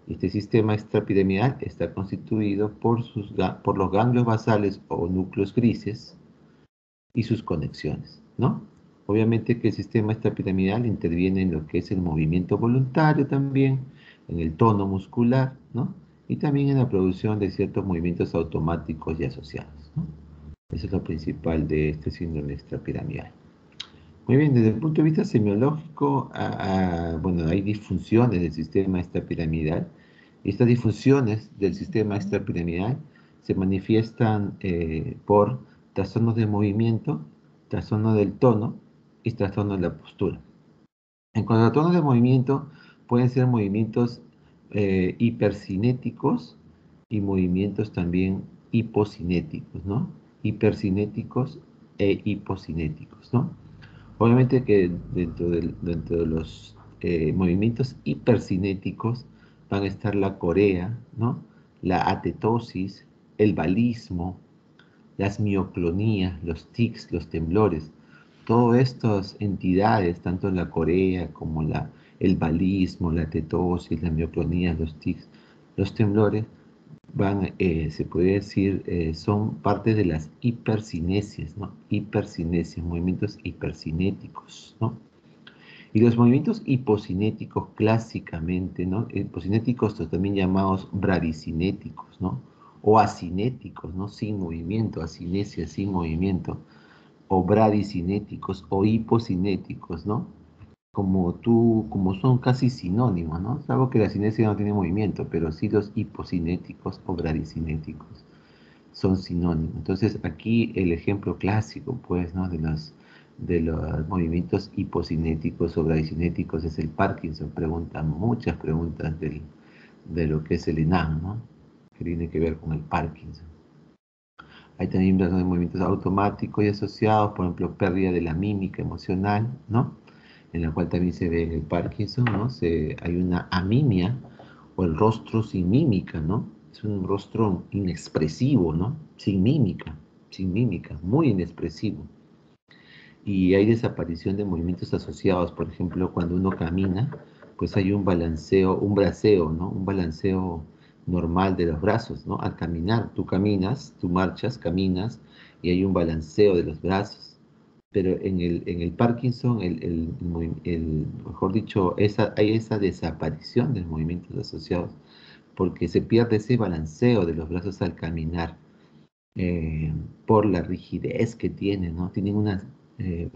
Este sistema extrapiramidal está constituido por los ganglios basales o núcleos grises y sus conexiones, ¿no? Obviamente que el sistema extrapiramidal interviene en lo que es el movimiento voluntario también, en el tono muscular, ¿no? Y también en la producción de ciertos movimientos automáticos y asociados, ¿no? Eso es lo principal de este síndrome extrapiramidal. Muy bien, desde el punto de vista semiológico, bueno, hay disfunciones del sistema extrapiramidal. Y estas disfunciones del sistema extrapiramidal se manifiestan por trastornos de movimiento, trastorno del tono y trastorno de la postura. En cuanto a trastornos de movimiento, pueden ser movimientos hipercinéticos y movimientos también hipocinéticos, ¿no? Hipercinéticos e hipocinéticos, ¿no? Obviamente que dentro de los movimientos hipercinéticos van a estar la corea, ¿no? La atetosis, el balismo, las mioclonías, los tics, los temblores. Todas estas entidades, tanto la corea como el balismo, la atetosis, la mioclonía, los tics, los temblores, se puede decir, son parte de las hipercinesias, ¿no? Hipercinesias, movimientos hipercinéticos, ¿no? Y los movimientos hipocinéticos clásicamente, ¿no? Hipocinéticos también llamados bradicinéticos, ¿no? O acinéticos, ¿no? Sin movimiento, asinesia sin movimiento, o bradicinéticos o hipocinéticos, ¿no? Como son casi sinónimos, ¿no? Salvo que la cinesia no tiene movimiento, pero sí los hipocinéticos o bradicinéticos son sinónimos. Entonces, aquí el ejemplo clásico, pues, ¿no? De los movimientos hipocinéticos o bradicinéticos es el Parkinson. Preguntan muchas preguntas de lo que es el ENAM, ¿no? Que tiene que ver con el Parkinson. Hay también movimientos automáticos y asociados, por ejemplo, pérdida de la mímica emocional, ¿no? En la cual también se ve en el Parkinson, ¿no? Hay una amimia o el rostro sin mímica, ¿no? Es un rostro inexpresivo, ¿no? Sin mímica, muy inexpresivo. Y hay desaparición de movimientos asociados, por ejemplo, cuando uno camina, pues hay un balanceo, un braceo, ¿no? Un balanceo normal de los brazos, ¿no? Al caminar, tú caminas, tú marchas, caminas, y hay un balanceo de los brazos. Pero en el Parkinson, mejor dicho, hay esa desaparición de los movimientos asociados, porque se pierde ese balanceo de los brazos al caminar, por la rigidez que tiene, ¿no? Tienen una eh,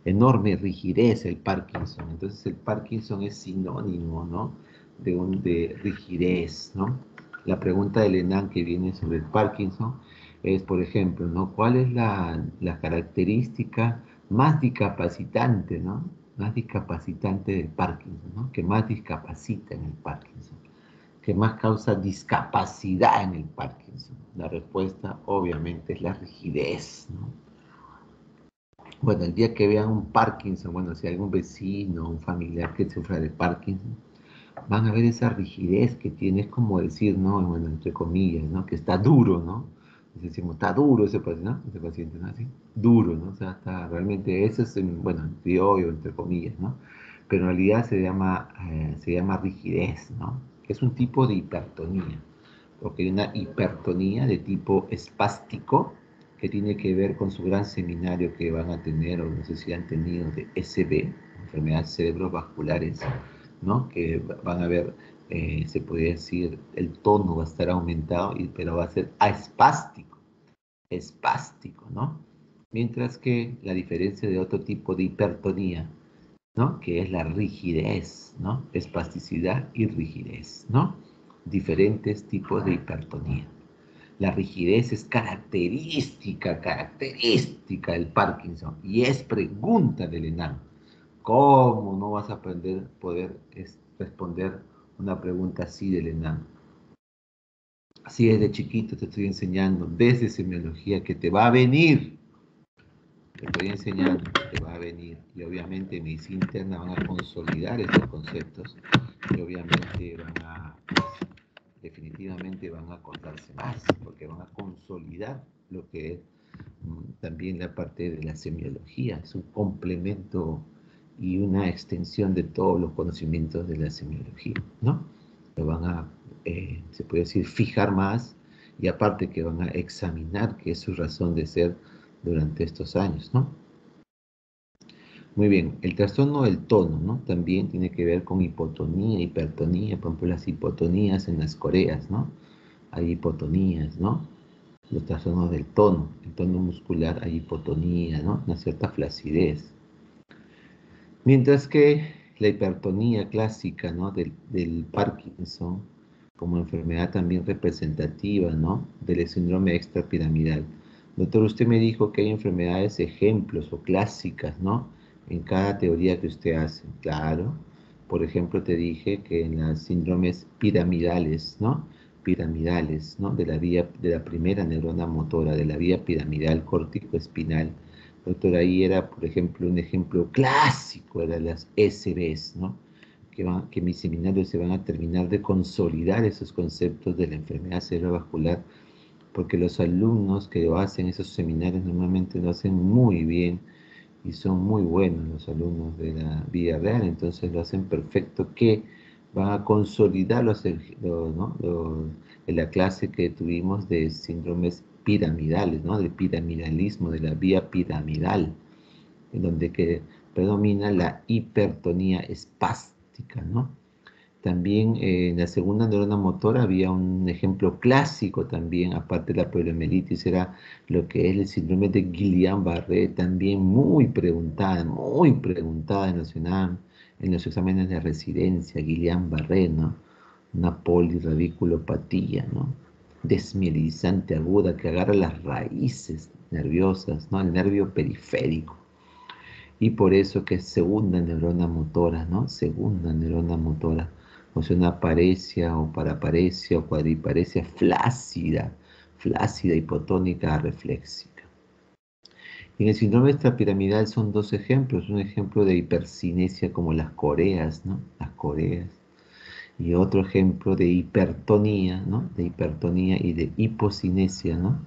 enorme rigidez el Parkinson. Entonces el Parkinson es sinónimo, ¿no? De rigidez, ¿no? La pregunta de Lenan que viene sobre el Parkinson es, por ejemplo, ¿no? ¿Cuál es la característica más discapacitante, ¿no? Más discapacitante del Parkinson, ¿no? Que más discapacita en el Parkinson, que más causa discapacidad en el Parkinson. La respuesta obviamente es la rigidez, ¿no? Bueno, el día que vean un Parkinson, bueno, si hay algún vecino, un familiar que sufra de Parkinson, van a ver esa rigidez que tiene, es como decir, ¿no? Bueno, entre comillas, ¿no? Que está duro, ¿no? Decimos, está duro ese paciente, ¿no? Ese paciente, ¿no? Así, duro, ¿no? O sea, está realmente, eso es, bueno, en criollo, entre comillas, ¿no? Pero en realidad se llama rigidez, ¿no? Es un tipo de hipertonía, porque hay una hipertonía de tipo espástico que tiene que ver con su gran seminario que van a tener, o no sé si han tenido, de SB, enfermedades cerebrovasculares, ¿no? Que van a ver, se podría decir, el tono va a estar aumentado, pero va a ser espástico, ¿no? Mientras que la diferencia de otro tipo de hipertonía, ¿no? Que es la rigidez, ¿no? Espasticidad y rigidez, ¿no? Diferentes tipos de hipertonía. La rigidez es característica del Parkinson y es pregunta del enano. ¿Cómo no vas a poder responder una pregunta así del enano? Así desde chiquito te estoy enseñando, desde semiología, que te va a venir. Te estoy enseñando que te va a venir. Y obviamente en medicina interna van a consolidar estos conceptos y obviamente definitivamente van a acordarse más, porque van a consolidar lo que es también la parte de la semiología. Es un complemento y una extensión de todos los conocimientos de la semiología, ¿no? lo van a, se puede decir, fijar más, y aparte que van a examinar qué es su razón de ser durante estos años, ¿no? Muy bien, el trastorno del tono, ¿no? También tiene que ver con hipotonía, hipertonía, por ejemplo, las hipotonías en las coreas, ¿no? Hay hipotonías, ¿no? Los trastornos del tono, el tono muscular, hay hipotonía, ¿no? Una cierta flacidez. Mientras que la hipertonía clásica, ¿no? Del Parkinson, como enfermedad también representativa, ¿no? Del síndrome extrapiramidal. Doctor, usted me dijo que hay enfermedades ejemplos o clásicas, ¿no? En cada teoría que usted hace. Claro. Por ejemplo, te dije que en las síndromes piramidales, ¿no? Piramidales, ¿no? De la vía, de la primera neurona motora, de la vía piramidal córtico-espinal. Doctor, ahí era, por ejemplo, un ejemplo clásico, eran las SBs, ¿no? Que mis seminarios se van a terminar de consolidar esos conceptos de la enfermedad cerebrovascular, porque los alumnos que lo hacen esos seminarios normalmente lo hacen muy bien y son muy buenos los alumnos de la vida real, entonces lo hacen perfecto, que van a consolidar ¿no? En la clase que tuvimos de síndromes piramidales, ¿no? De piramidalismo, de la vía piramidal, en donde que predomina la hipertonía espástica, ¿no? También en la segunda neurona motora había un ejemplo clásico también, aparte de la poliomielitis, era lo que es el síndrome de Guillain-Barré, también muy preguntada en en los exámenes de residencia, Guillain-Barré, ¿no? Una polirradiculopatía, ¿no? Desmielizante aguda que agarra las raíces nerviosas, ¿no? El nervio periférico. Y por eso que es segunda neurona motora, ¿no? Segunda neurona motora. O sea, una paresia o paraparesia o cuadriparesia flácida, flácida, hipotónica, reflexiva. En el síndrome extrapiramidal son dos ejemplos. Un ejemplo de hipercinesia como las coreas, ¿no? Las coreas. Y otro ejemplo de hipertonía, ¿no? De hipertonía y de hipocinesia, ¿no?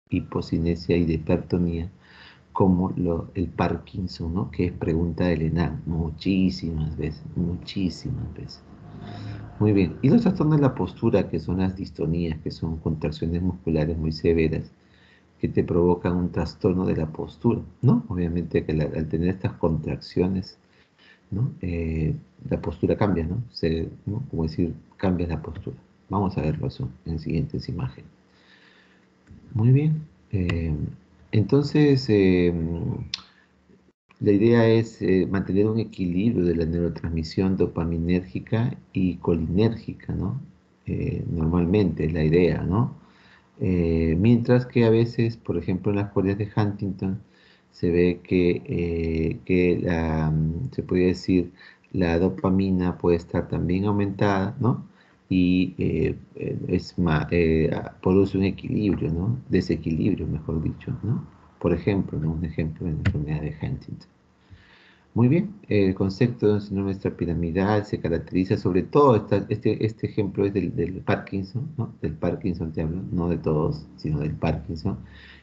Hipocinesia y de hipertonía como el Parkinson, ¿no? Que es pregunta del ENAM muchísimas veces, muchísimas veces. Muy bien. Y los trastornos de la postura, que son las distonías, que son contracciones musculares muy severas, que te provocan un trastorno de la postura, ¿no? Obviamente que al tener estas contracciones, ¿no? La postura cambia, ¿no? ¿no? Como decir, cambia la postura. Vamos a verlo eso en siguientes imágenes. Muy bien. Entonces, la idea es mantener un equilibrio de la neurotransmisión dopaminérgica y colinérgica, ¿no? Normalmente es la idea, ¿no? Mientras que a veces, por ejemplo, en las coreas de Huntington, se ve se puede decir, la dopamina puede estar también aumentada, ¿no? Y produce un equilibrio, ¿no? Desequilibrio, mejor dicho, ¿no? Por ejemplo, ¿no? Un ejemplo en la enfermedad de Huntington. Muy bien, el concepto de síndrome extrapiramidal se caracteriza sobre todo, este ejemplo es del Parkinson, ¿no? Del Parkinson te hablo, no de todos, sino del Parkinson.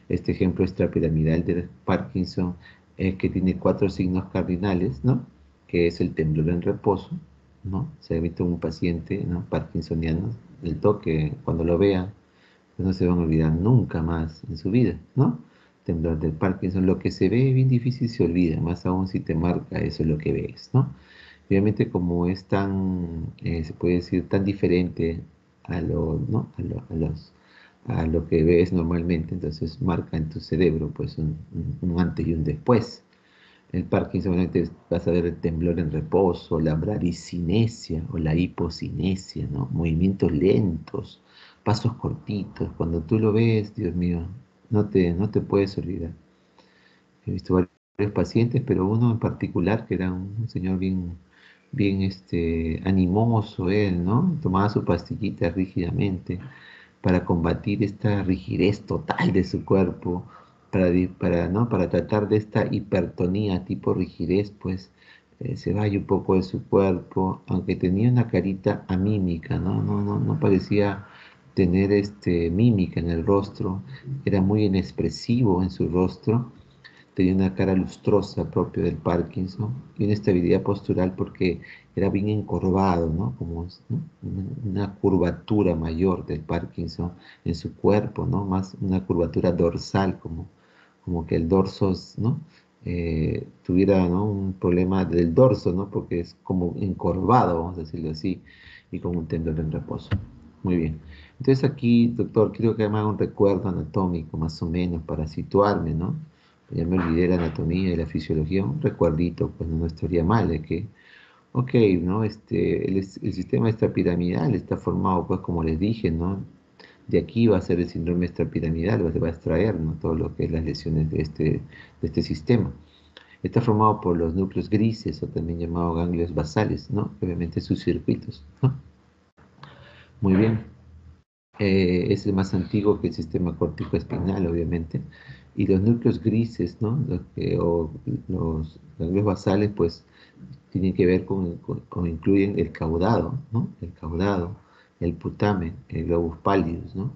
Este ejemplo extrapiramidal del Parkinson es que tiene 4 signos cardinales, ¿no? Que es el temblor en reposo, ¿no? Se ha visto un paciente, ¿no? Parkinsoniano, el toque, cuando lo vea, pues no se van a olvidar nunca más en su vida, ¿no? Temblor del Parkinson, lo que se ve bien difícil se olvida, más aún si te marca, eso es lo que ves, ¿no? Obviamente como es tan, se puede decir, tan diferente a lo, ¿no? A lo que ves normalmente, entonces marca en tu cerebro pues un antes y un después. El Parkinson, obviamente, vas a ver el temblor en reposo, la bradicinesia o la hipocinesia, ¿no? Movimientos lentos, pasos cortitos. Cuando tú lo ves, Dios mío, no te puedes olvidar. He visto varios pacientes, pero uno en particular que era un señor bien animoso, él, ¿no? Tomaba su pastillita rígidamente para combatir esta rigidez total de su cuerpo, ¿no? Para tratar de esta hipertonía tipo rigidez, pues se vaya un poco de su cuerpo, aunque tenía una carita amímica, ¿no? No parecía tener mímica en el rostro, era muy inexpresivo en su rostro, tenía una cara lustrosa propia del Parkinson y una estabilidad postural porque era bien encorvado, ¿no? Como, ¿no? Una curvatura mayor del Parkinson en su cuerpo, ¿no? Más una curvatura dorsal, como que el dorso, ¿no? Tuviera, ¿no? Un problema del dorso, ¿no? Porque es como encorvado, vamos a decirlo así, y con un tendón en reposo. Muy bien. Entonces aquí, doctor, quiero que me haga un recuerdo anatómico, más o menos, para situarme, ¿no? Ya me olvidé la anatomía y la fisiología, un recuerdito, pues no estaría mal, de que, ok, ¿no? El sistema extrapiramidal está formado, pues como les dije, ¿no? De aquí va a ser el síndrome extrapiramidal, va a extraer, ¿no? Todo lo que es las lesiones de este sistema. Está formado por los núcleos grises, o también llamados ganglios basales, ¿no? Obviamente sus circuitos, ¿no? Muy bien. Es el más antiguo que el sistema córtico espinal, obviamente. Y los núcleos grises, ¿no? O los ganglios basales, pues tienen que ver incluyen el caudado, ¿no? El caudado, el putamen, el globus pallidus, ¿no?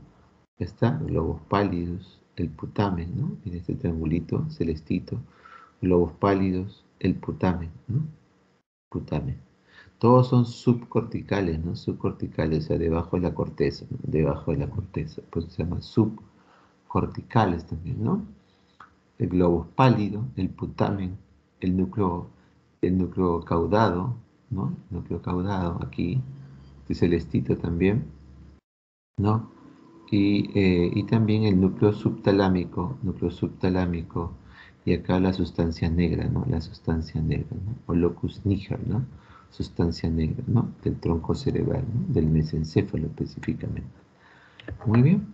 Está, globos pálidos, el putamen, ¿no? En este triangulito celestito, globos pálidos, el putamen, ¿no? Putamen. Todos son subcorticales, ¿no? Subcorticales, o sea, debajo de la corteza, ¿no? Debajo de la corteza, pues se llama subcorticales también, ¿no? El globo pálido, el putamen, el núcleo caudado, ¿no? Núcleo caudado aquí, este celestito también, ¿no? Y también el núcleo subtalámico, y acá la sustancia negra, ¿no? La sustancia negra, ¿no? O locus niger, ¿no? Sustancia negra, ¿no? Del tronco cerebral, ¿no? Del mesencéfalo específicamente. Muy bien,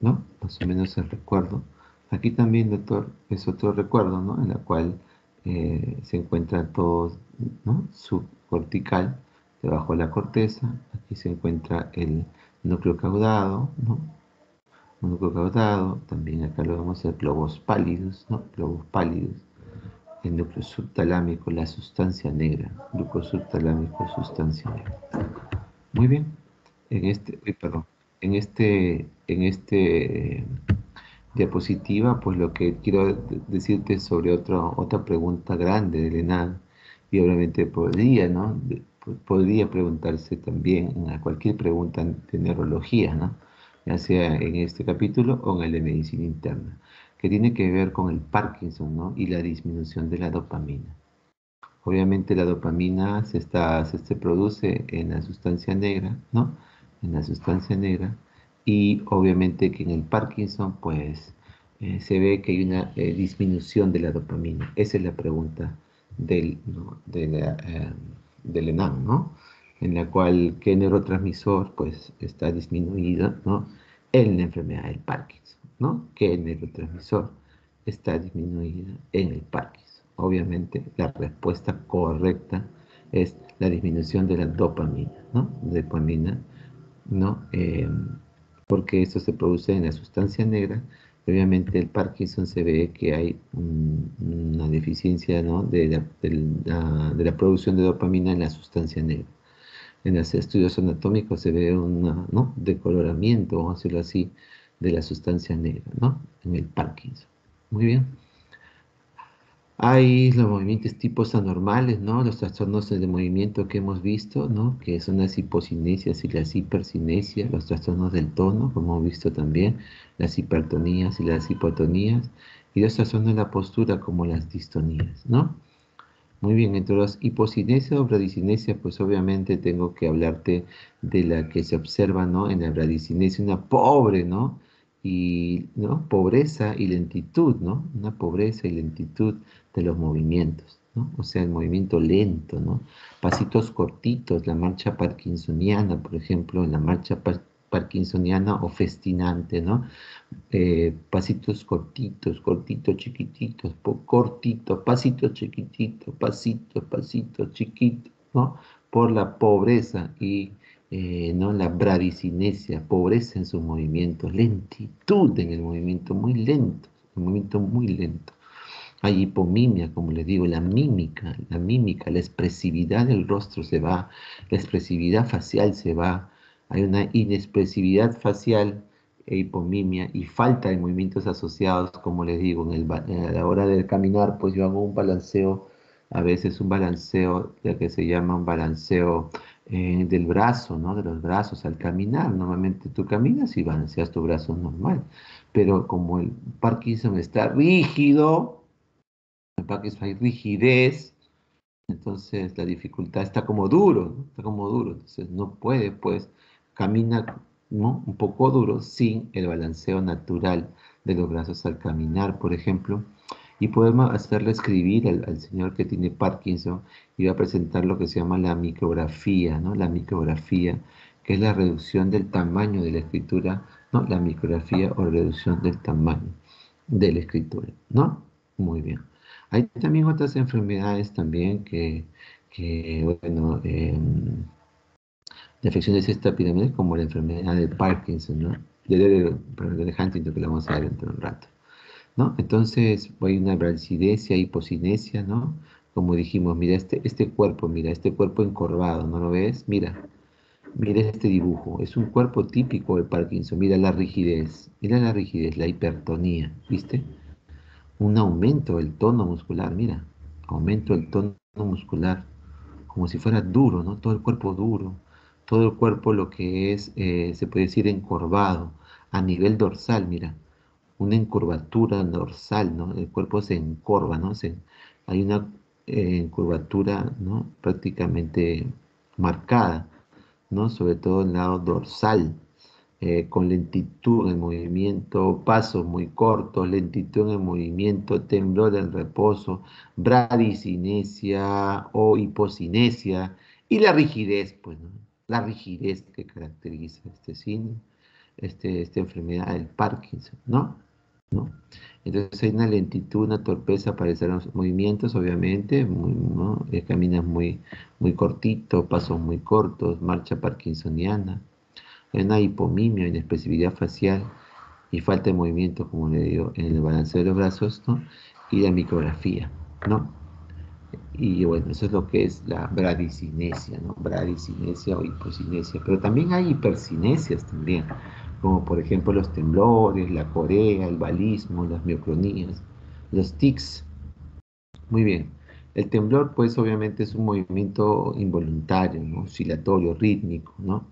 ¿no? Más o menos el recuerdo. Aquí también, doctor, es otro recuerdo, ¿no? En la cual se encuentra todo, ¿no? Subcortical, debajo de la corteza. Aquí se encuentra el núcleo caudado, ¿no? Un núcleo caudado. También acá lo vamos a ver globos pálidos, ¿no? Globos pálidos. El núcleo subtalámico, la sustancia negra. Núcleo subtalámico, sustancia negra. Muy bien. Perdón, en este diapositiva, pues lo que quiero decirte sobre otra pregunta grande de ENAD, y obviamente podría, ¿no? Podría preguntarse también en cualquier pregunta de neurología, ¿no? Ya sea en este capítulo o en el de medicina interna, que tiene que ver con el Parkinson, ¿no? Y la disminución de la dopamina. Obviamente la dopamina se produce en la sustancia negra, ¿no? En la sustancia negra. Y obviamente que en el Parkinson, pues, se ve que hay una disminución de la dopamina. Esa es la pregunta ¿no? del ENAM, ¿no? En la cual, ¿qué neurotransmisor, pues, está disminuido, ¿no? En la enfermedad del Parkinson, ¿no? ¿Qué neurotransmisor está disminuido en el Parkinson? Obviamente la respuesta correcta es la disminución de la dopamina, ¿no? Dopamina, ¿no? Porque eso se produce en la sustancia negra. Obviamente el Parkinson se ve que hay una deficiencia, ¿no? de la producción de dopamina en la sustancia negra. En los estudios anatómicos se ve un, ¿no? decoloramiento, vamos a decirlo así, de la sustancia negra, ¿no? En el Parkinson. Muy bien. Hay los movimientos tipos anormales, ¿no? Los trastornos de movimiento que hemos visto, ¿no? Que son las hipocinesias y las hipercinesias, los trastornos del tono, como hemos visto también, las hipertonías y las hipotonías, y los trastornos de la postura, como las distonías, ¿no? Muy bien, entre las hipocinesia o bradicinesia, pues obviamente tengo que hablarte de la que se observa, ¿no? En la bradicinesia, una pobre, ¿no? Y, ¿no? Pobreza y lentitud, ¿no? Una pobreza y lentitud de los movimientos, ¿no? O sea, el movimiento lento, ¿no? Pasitos cortitos, la marcha parkinsoniana, por ejemplo, en la marcha parkinsoniana o festinante, ¿no? Pasitos cortitos, cortitos, chiquititos, cortitos, pasitos chiquititos, pasitos chiquitos, ¿no? Por la pobreza y ¿no? La bradicinesia, pobreza en sus movimientos, lentitud en el movimiento, muy lento, el movimiento muy lento. Hay hipomimia, como les digo, la expresividad del rostro se va, la expresividad facial se va, hay una inexpresividad facial e hipomimia y falta de movimientos asociados, como les digo, a la hora de caminar, pues yo hago un balanceo, a veces un balanceo, ya que se llama un balanceo del brazo, ¿no? De los brazos al caminar. Normalmente tú caminas y balanceas tu brazo normal, pero como el Parkinson está rígido, el Parkinson hay rigidez, entonces la dificultad está como duro, ¿no? Está como duro, entonces no puede, pues camina, ¿no? Un poco duro sin el balanceo natural de los brazos al caminar, por ejemplo. Y podemos hacerle escribir al señor que tiene Parkinson y va a presentar lo que se llama la micrografía, ¿no? La micrografía, que es la reducción del tamaño de la escritura, ¿no? La micrografía o reducción del tamaño de la escritura, ¿no? Muy bien. Hay también otras enfermedades también bueno, de afecciones extrapiramidales como la enfermedad de Parkinson, ¿no? De Huntington, que la vamos a ver dentro de un rato, ¿no? Entonces, hay una bradicinesia, hipocinesia, ¿no? Como dijimos, mira este cuerpo encorvado, ¿no lo ves? Mira este dibujo, es un cuerpo típico de Parkinson, mira la rigidez, la hipertonía, ¿viste? Un aumento del tono muscular, mira, aumento del tono muscular, como si fuera duro, ¿no? Todo el cuerpo duro, todo el cuerpo lo que es, se puede decir, encorvado, a nivel dorsal, mira, una encurvatura dorsal, ¿no? El cuerpo se encorva, ¿no? Hay una curvatura, ¿no? Prácticamente marcada, ¿no? Sobre todo el lado dorsal, con lentitud en movimiento, pasos muy cortos, lentitud en movimiento, temblor en reposo, bradicinesia o hipocinesia y la rigidez, pues, ¿no? La rigidez que caracteriza este síndrome, esta enfermedad del Parkinson, ¿no? ¿No? Entonces hay una lentitud, una torpeza para hacer los movimientos, obviamente, ¿no? Caminas muy cortito, pasos muy cortos, marcha parkinsoniana, hay una hipomimia, inexpresividad facial y falta de movimiento, como le digo, en el balance de los brazos, ¿no? Y la micrografía, ¿no? Y bueno, eso es lo que es la bradicinesia, ¿no? Bradicinesia o hipocinesia. Pero también hay hipercinesias también, como por ejemplo los temblores, la corea, el balismo, las mioclonías, los tics. Muy bien. El temblor, pues obviamente es un movimiento involuntario, ¿no? Oscilatorio, rítmico, ¿no?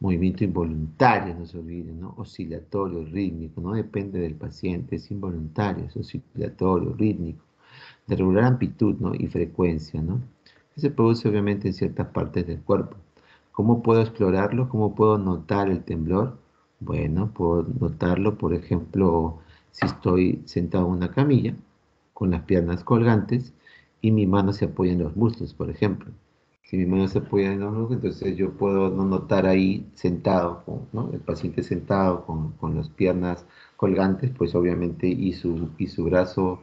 Movimiento involuntario, no se olviden, ¿no? Oscilatorio, rítmico, no depende del paciente, es involuntario, es oscilatorio, rítmico, de regular amplitud, ¿no? Y frecuencia, ¿no? Que se produce obviamente en ciertas partes del cuerpo. ¿Cómo puedo explorarlo? ¿Cómo puedo notar el temblor? Bueno, puedo notarlo, por ejemplo, si estoy sentado en una camilla, con las piernas colgantes, y mi mano se apoya en los muslos, por ejemplo. Si mi mano se apoya en los muslos, entonces yo puedo no notar ahí sentado, ¿no? El paciente sentado con las piernas colgantes, pues obviamente, y su brazo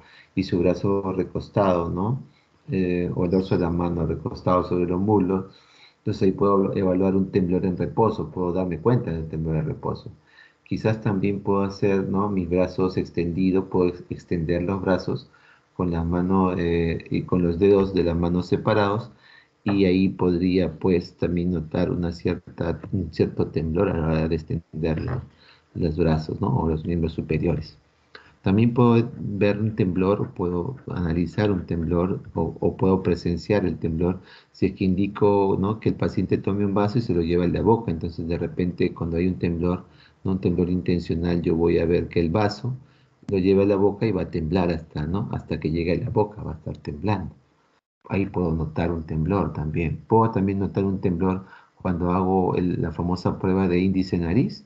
recostado, ¿no? O el dorso de la mano recostado sobre los muslos. Entonces ahí puedo evaluar un temblor en reposo, puedo darme cuenta del temblor en reposo. Quizás también puedo hacer, ¿no? Mis brazos extendidos, puedo extender los brazos con la mano y con los dedos de la mano separados, y ahí podría pues también notar un cierto temblor a la hora de extender los brazos, ¿no? O los miembros superiores. También puedo ver un temblor, puedo analizar un temblor o puedo presenciar el temblor si es que indico, ¿no? Que el paciente tome un vaso y se lo lleva a la boca. Entonces de repente cuando hay un temblor, no un temblor intencional, yo voy a ver que el vaso lo lleva a la boca y va a temblar hasta, ¿no? Hasta que llegue a la boca, va a estar temblando. Ahí puedo notar un temblor también. Puedo también notar un temblor cuando hago la famosa prueba de índice-nariz,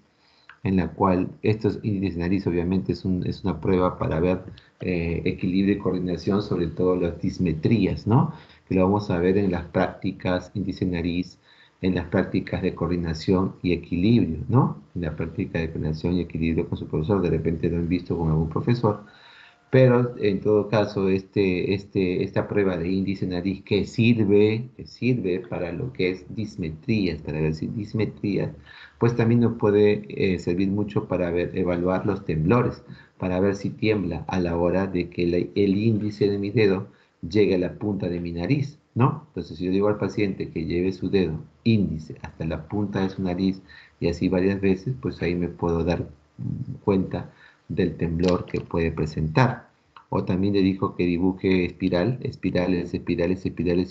en la cual estos índices de nariz obviamente es una prueba para ver equilibrio y coordinación, sobre todo las dismetrías, ¿no? Que lo vamos a ver en las prácticas índice de nariz, en las prácticas de coordinación y equilibrio, ¿no? En la práctica de coordinación y equilibrio con su profesor, de repente lo han visto con algún profesor, pero en todo caso, esta prueba de índice nariz que sirve para lo que es dismetrías, para ver si dismetrías, pues también nos puede servir mucho para evaluar los temblores, para ver si tiembla a la hora de que el índice de mi dedo llegue a la punta de mi nariz, ¿no? Entonces, si yo digo al paciente que lleve su dedo índice hasta la punta de su nariz y así varias veces, pues ahí me puedo dar cuenta del temblor que puede presentar. O también le dijo que dibuje espirales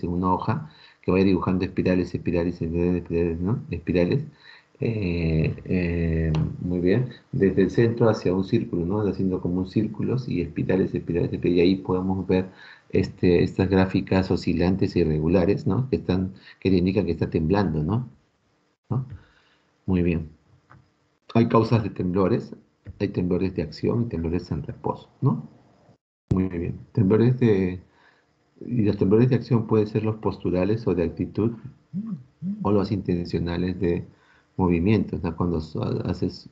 en una hoja, que vaya dibujando espirales, ¿no? Espirales. Muy bien, desde el centro hacia un círculo, ¿no? Haciendo como un círculos y espirales, y ahí podemos ver estas gráficas oscilantes e irregulares, ¿no? Que te indican que está temblando, ¿no? ¿No? Muy bien. Hay causas de temblores, hay temblores de acción y temblores en reposo, ¿no? Muy bien. Y los temblores de acción pueden ser los posturales o de actitud o los intencionales de movimientos, ¿no? Cuando haces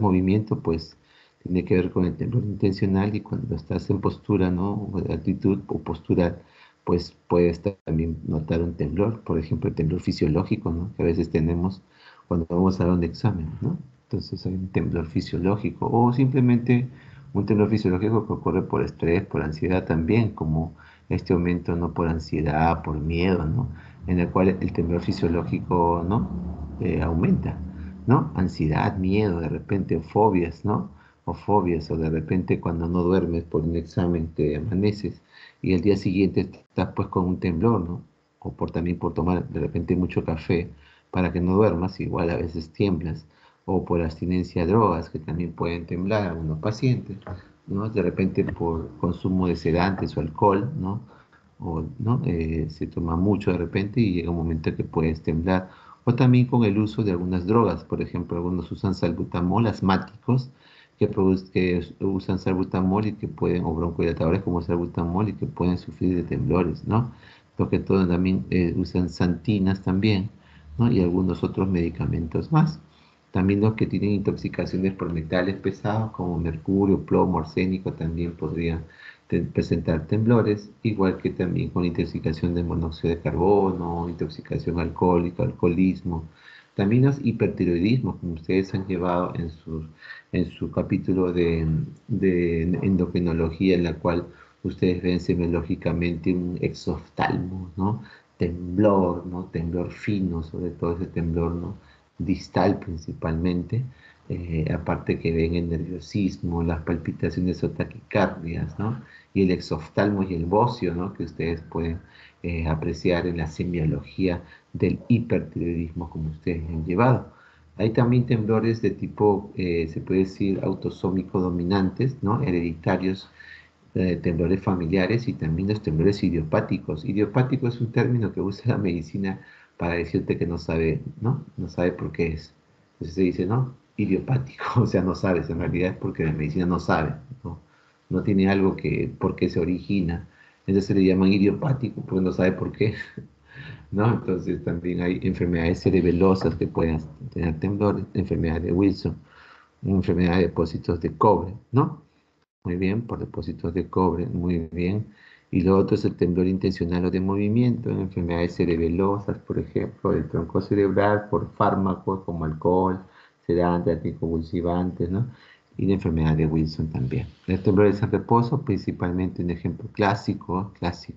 movimiento, pues tiene que ver con el temblor intencional, y cuando estás en postura, ¿no? O de actitud o postural, pues puedes también notar un temblor, por ejemplo, el temblor fisiológico, ¿no? Que a veces tenemos cuando vamos a dar un examen, ¿no? Entonces hay un temblor fisiológico o simplemente un temblor fisiológico que ocurre por estrés, por ansiedad también, como este aumento, ¿no? Por ansiedad, por miedo, ¿no? En el cual el temblor fisiológico, ¿no? Aumenta, ¿no? Ansiedad, miedo, de repente fobias, ¿no? O fobias, o de repente cuando no duermes por un examen te amaneces y el día siguiente estás pues con un temblor, ¿no? O también por tomar de repente mucho café para que no duermas, igual a veces tiemblas, o por abstinencia a drogas que también pueden temblar algunos pacientes, ¿no? De repente por consumo de sedantes o alcohol, ¿no? O ¿no? Se toma mucho de repente y llega un momento que puedes temblar. O también con el uso de algunas drogas, por ejemplo, algunos usan salbutamol, asmáticos, que usan salbutamol y que pueden, o broncodilatadores como salbutamol y que pueden sufrir de temblores, ¿no? Lo que todos también usan santinas también, ¿no? Y algunos otros medicamentos más. También los que tienen intoxicaciones por metales pesados como mercurio, plomo, arsénico también podrían presentar temblores, igual que también con intoxicación de monóxido de carbono, intoxicación alcohólica, alcoholismo, también los hipertiroidismos, como ustedes han llevado en su capítulo de endocrinología, en la cual ustedes ven semiológicamente un exoftalmo, ¿no? Temblor, ¿no? Temblor fino, sobre todo ese temblor, ¿no? Distal principalmente, aparte que ven el nerviosismo, las palpitaciones o taquicardias, ¿no? Y el exoftalmo y el bocio, ¿no? Que ustedes pueden apreciar en la semiología del hipertiroidismo como ustedes han llevado. Hay también temblores de tipo, se puede decir, autosómico dominantes, ¿no? Hereditarios, temblores familiares y también los temblores idiopáticos. Idiopático es un término que usa la medicina para decirte que no sabe, ¿no? No sabe por qué es. Entonces se dice, ¿no? Idiopático, o sea, no sabes, en realidad es porque la medicina no sabe, ¿no? No tiene algo que, por qué se origina. Entonces se le llaman idiopático porque no sabe por qué, ¿no? Entonces también hay enfermedades cerebelosas que pueden tener temblores, enfermedad de Wilson, enfermedad de depósitos de cobre, ¿no? Muy bien, por depósitos de cobre, muy bien. Y lo otro es el temblor intencional o de movimiento, en enfermedades cerebelosas, por ejemplo, el tronco cerebral por fármacos como alcohol, sedantes, anticonvulsivantes, ¿no? Y la enfermedad de Wilson también. El temblor en reposo, principalmente un ejemplo clásico, es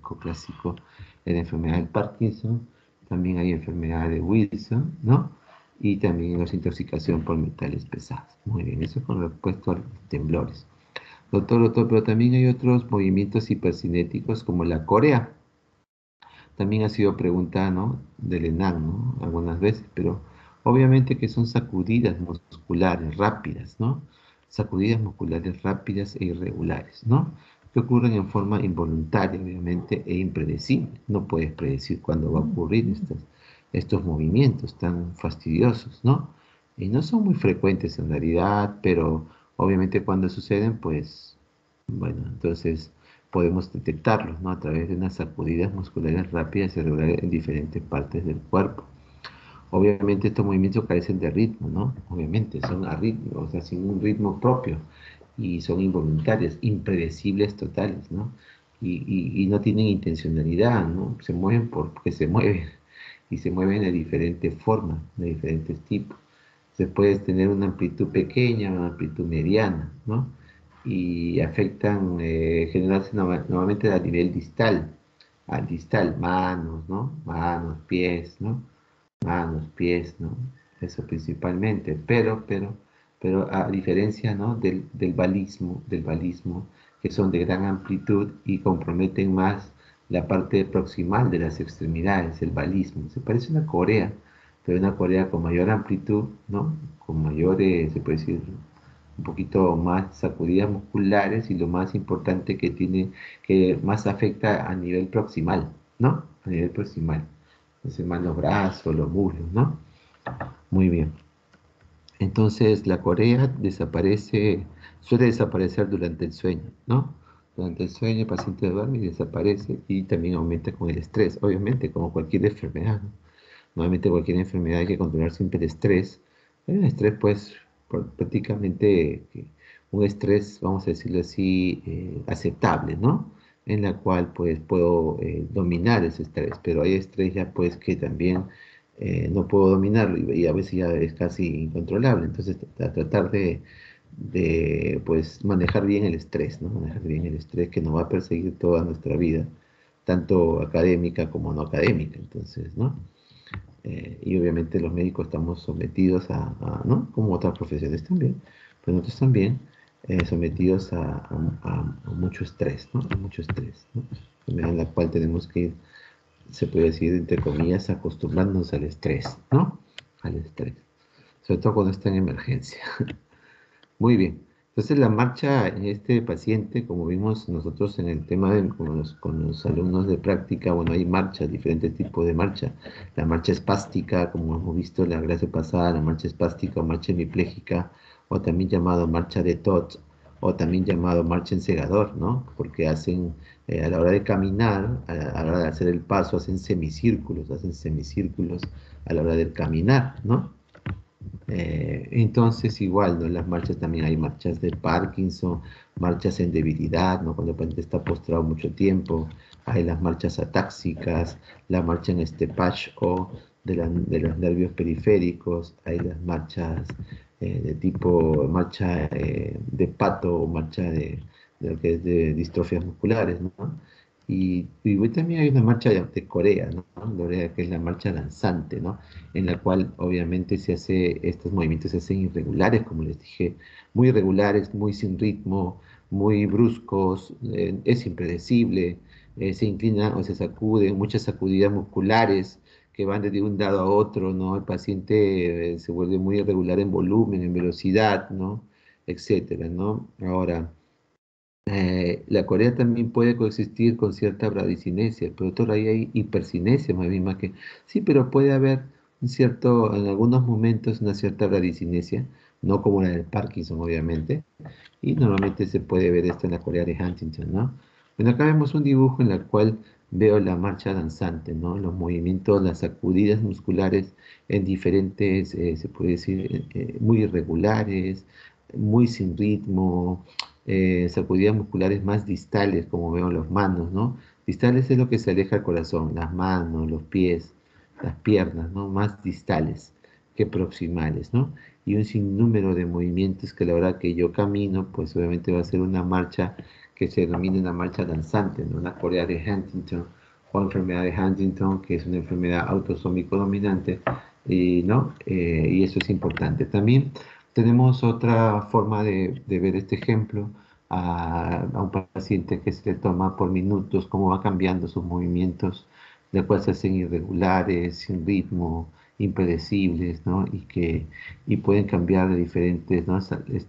la enfermedad del Parkinson. También hay enfermedad de Wilson, ¿no? Y también la intoxicación por metales pesados. Muy bien, eso con respecto a los temblores. Doctor, pero también hay otros movimientos hipercinéticos como la corea. También ha sido pregunta, ¿no? Del ENAM, ¿no? Algunas veces, pero obviamente que son sacudidas musculares rápidas, ¿no? Sacudidas musculares rápidas e irregulares, ¿no? Que ocurren en forma involuntaria, obviamente, e impredecible. No puedes predecir cuándo va a ocurrir estos movimientos tan fastidiosos, ¿no? Y no son muy frecuentes en realidad, pero obviamente cuando suceden, pues, bueno, entonces podemos detectarlos, ¿no? A través de unas sacudidas musculares rápidas y regulares en diferentes partes del cuerpo. Obviamente estos movimientos carecen de ritmo, ¿no? Obviamente son arritmos, o sea, sin un ritmo propio y son involuntarios, impredecibles totales, ¿no? Y no tienen intencionalidad, ¿no? Se mueven porque se mueven y se mueven de diferentes formas, de diferentes tipos. Se puede tener una amplitud pequeña, una amplitud mediana, ¿no? Y afectan, generarse normalmente a nivel distal, al distal, manos, ¿no? Manos, pies, ¿no? Manos, pies, ¿no? Eso principalmente, pero pero a diferencia, ¿no? del balismo, que son de gran amplitud y comprometen más la parte proximal de las extremidades, el balismo. Se parece a una corea, pero una corea con mayor amplitud, ¿no? Con mayores, se puede decir, un poquito más sacudidas musculares y lo más importante que tiene, que más afecta a nivel proximal, ¿no? A nivel proximal. Entonces, más los brazos, los muslos, ¿no? Muy bien. Entonces, la corea desaparece, suele desaparecer durante el sueño, ¿no? Durante el sueño el paciente duerme y desaparece y también aumenta con el estrés, obviamente, como cualquier enfermedad, ¿no? Normalmente cualquier enfermedad hay que controlar siempre el estrés. El estrés, pues, prácticamente un estrés, vamos a decirlo así, aceptable, ¿no? En la cual, pues, puedo dominar ese estrés, pero hay estrés ya, pues, que también no puedo dominarlo y a veces ya es casi incontrolable. Entonces, tratar pues, manejar bien el estrés, ¿no? Manejar bien el estrés que nos va a perseguir toda nuestra vida, tanto académica como no académica. Entonces, ¿no? Y obviamente los médicos estamos sometidos ¿no? Como otras profesiones también, pero nosotros también sometidos a mucho estrés, ¿no? A mucho estrés, ¿no? En la cual tenemos que ir, se puede decir, entre comillas, acostumbrándonos al estrés, ¿no? Al estrés. Sobre todo cuando está en emergencia. Muy bien. Entonces la marcha en este paciente, como vimos nosotros en el tema con los alumnos de práctica, bueno, hay marchas, diferentes tipos de marcha. La marcha espástica, como hemos visto en la clase pasada, la marcha espástica o marcha hemipléjica, o también llamado marcha de Todd, o también llamado marcha ensegador, ¿no? Porque hacen, a la hora de caminar, a la hora de hacer el paso, hacen semicírculos a la hora de caminar, ¿no? Entonces, igual, ¿no? En las marchas también hay marchas de Parkinson, marchas en debilidad, ¿no? Cuando el paciente está postrado mucho tiempo, hay las marchas atáxicas, la marcha en Stepach o de los nervios periféricos, hay las marchas de tipo marcha de pato o marcha de lo que es de distrofias musculares, ¿no? Y también hay una marcha de Corea, ¿no? Corea, que es la marcha danzante, ¿no? En la cual obviamente estos movimientos se hacen irregulares, como les dije, muy irregulares, muy sin ritmo, muy bruscos, es impredecible, se inclina o se sacude, muchas sacudidas musculares que van desde un lado a otro, ¿no? El paciente se vuelve muy irregular en volumen, en velocidad, ¿no? Etcétera, ¿no? Ahora, la corea también puede coexistir con cierta bradicinesia, pero todavía hay hipercinesia, más que sí, pero puede haber en algunos momentos una cierta bradicinesia, no como la del Parkinson, obviamente, y normalmente se puede ver esto en la corea de Huntington, ¿no? Bueno, acá vemos un dibujo en el cual veo la marcha danzante, ¿no? Los movimientos, las sacudidas musculares en diferentes, se puede decir, muy irregulares, muy sin ritmo, sacudidas musculares más distales, como veo en las manos, ¿no? Distales es lo que se aleja al corazón, las manos, los pies, las piernas, ¿no? Más distales que proximales, ¿no? Y un sinnúmero de movimientos que a la hora que yo camino, pues obviamente va a ser una marcha que se denomina una marcha danzante, ¿no? Una corea de Huntington o enfermedad de Huntington, que es una enfermedad autosómico dominante, y, ¿no? Y eso es importante. También tenemos otra forma de ver este ejemplo a un paciente que se le toma por minutos, cómo va cambiando sus movimientos, de cual se hacen irregulares, sin ritmo, impredecibles, ¿no? Y pueden cambiar de diferentes, ¿no?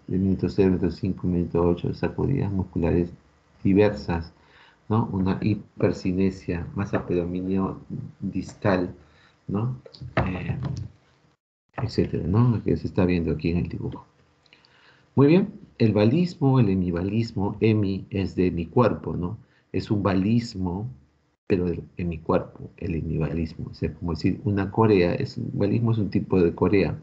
Minuto 0, minuto 5, minuto 8, sacudidas musculares diversas, ¿no? Una hipercinesia, más a predominio distal, ¿no? Eh, etcétera, ¿no? Que se está viendo aquí en el dibujo. Muy bien, el balismo, el hemibalismo, hemi es de mi cuerpo, ¿no? Es un balismo, pero en mi cuerpo, el hemibalismo. O sea, como decir, una corea, balismo es un tipo de corea,